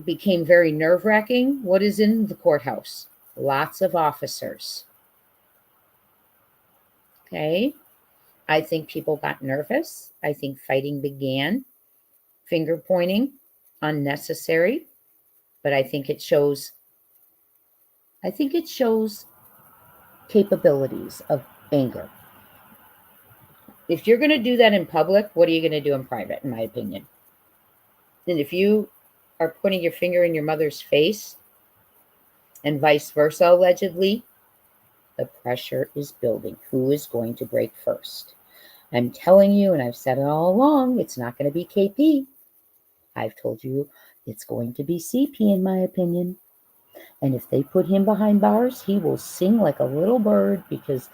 Speaker 1: became very nerve-wracking. What is in the courthouse? Lots of officers. Okay. I think people got nervous. I think fighting began. Finger pointing, unnecessary. But I think it shows capabilities of anger. If you're going to do that in public, what are you going to do in private, in my opinion? And if you are putting your finger in your mother's face and vice versa, allegedly, the pressure is building. Who is going to break first? I'm telling you, and I've said it all along, it's not going to be KP. I've told you it's going to be CP, in my opinion. And if they put him behind bars, he will sing like a little bird, because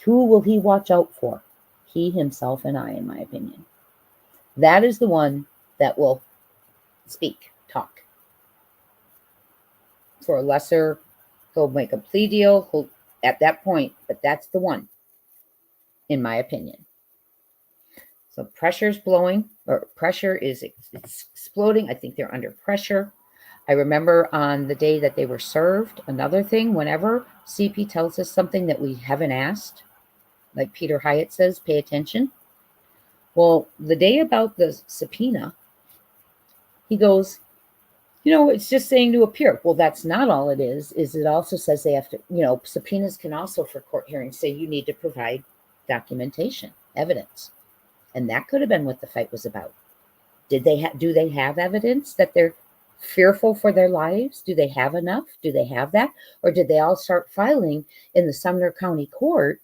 Speaker 1: who will he watch out for? He, himself, and I, in my opinion. That is the one that will speak, talk. For a lesser, he'll make a plea deal at that point, but that's the one, in my opinion. So pressure's blowing, or pressure is exploding. I think they're under pressure. I remember on the day that they were served, another thing, whenever CP tells us something that we haven't asked, like Peter Hyatt says, pay attention. Well, the day about the subpoena, he goes, it's just saying to appear. Well, that's not all it is it also says they have to, subpoenas can also for court hearings say you need to provide documentation, evidence. And that could have been what the fight was about. Do they have evidence that they're fearful for their lives? Do they have enough? Do they have that? Or did they all start filing in the Sumner County Court,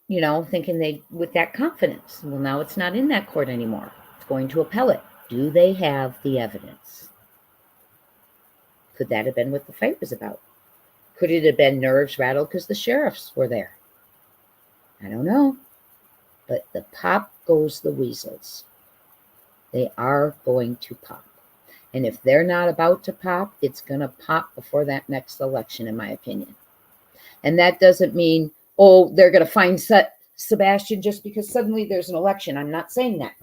Speaker 1: thinking with that confidence? Well, now it's not in that court anymore. It's going to appellate. Do they have the evidence? Could that have been what the fight was about? Could it have been nerves rattled because the sheriffs were there? I don't know. But the pop goes the Weasels. They are going to pop. And if they're not about to pop, it's going to pop before that next election, in my opinion. And that doesn't mean, they're going to find Sebastian just because suddenly there's an election. I'm not saying that.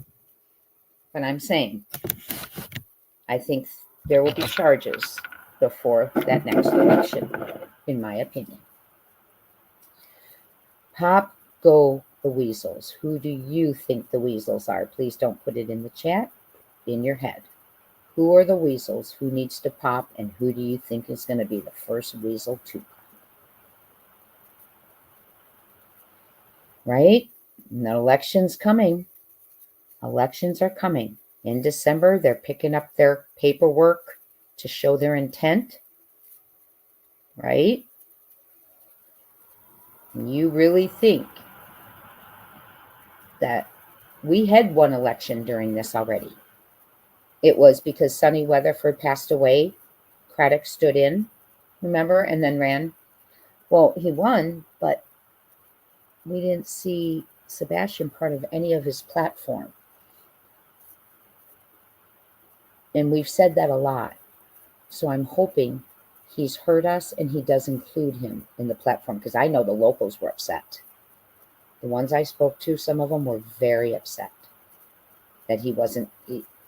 Speaker 1: But I'm saying, I think there will be charges before that next election, in my opinion. Pop, go the Weasels. Who do you think the Weasels are? Please don't put it in the chat, in your head. Who are the Weasels? Who needs to pop? And who do you think is going to be the first Weasel to pop? Right? And the election's coming. Elections are coming. In December, they're picking up their paperwork to show their intent. Right? And you really think that we had one election during this already? It was because Sonny Weatherford passed away. Craddock stood in, remember, and then ran. Well, he won, but we didn't see Sebastian part of any of his platform. And we've said that a lot. So I'm hoping he's heard us and he does include him in the platform, because I know the locals were upset. The ones I spoke to, some of them were very upset that he wasn't,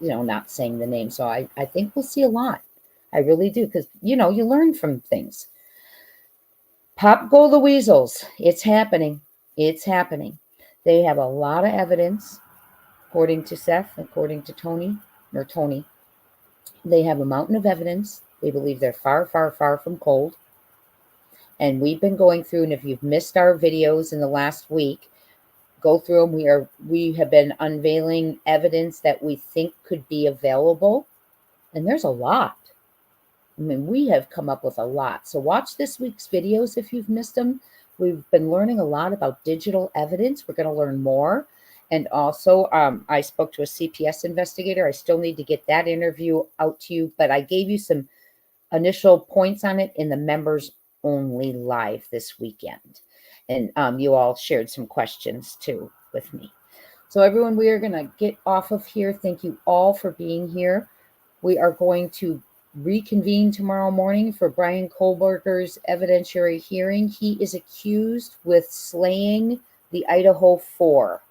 Speaker 1: not saying the name. So I think we'll see a lot. I really do, because, you learn from things. Pop go the Weasels. It's happening. It's happening. They have a lot of evidence, according to Seth, according to Tony. They have a mountain of evidence. They believe they're far, far, far from cold. And we've been going through, and if you've missed our videos in the last week, go through them. We have been unveiling evidence that we think could be available. And there's a lot. I mean, we have come up with a lot. So watch this week's videos if you've missed them. We've been learning a lot about digital evidence. We're going to learn more. And also, I spoke to a CPS investigator. I still need to get that interview out to you, but I gave you some initial points on it in the members only live this weekend. And you all shared some questions too with me. So everyone, we are going to get off of here. Thank you all for being here. We are going to reconvene tomorrow morning for Brian Kohlberger's evidentiary hearing. He is accused with slaying the Idaho Four,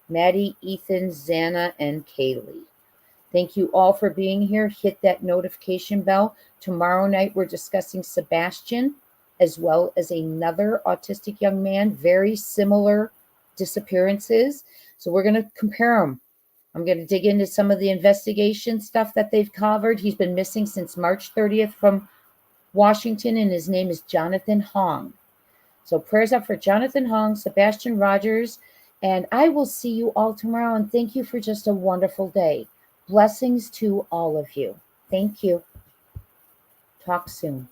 Speaker 1: Maddie, Ethan, Xana, and Kaylee. Thank you all for being here. Hit that notification bell. Tomorrow night, we're discussing Sebastian, as well as another autistic young man, very similar disappearances. So we're going to compare them. I'm going to dig into some of the investigation stuff that they've covered. He's been missing since March 30th from Washington, and his name is Jonathan Hong. So prayers up for Jonathan Hong, Sebastian Rogers, and I will see you all tomorrow. And thank you for just a wonderful day. Blessings to all of you. Thank you. Talk soon.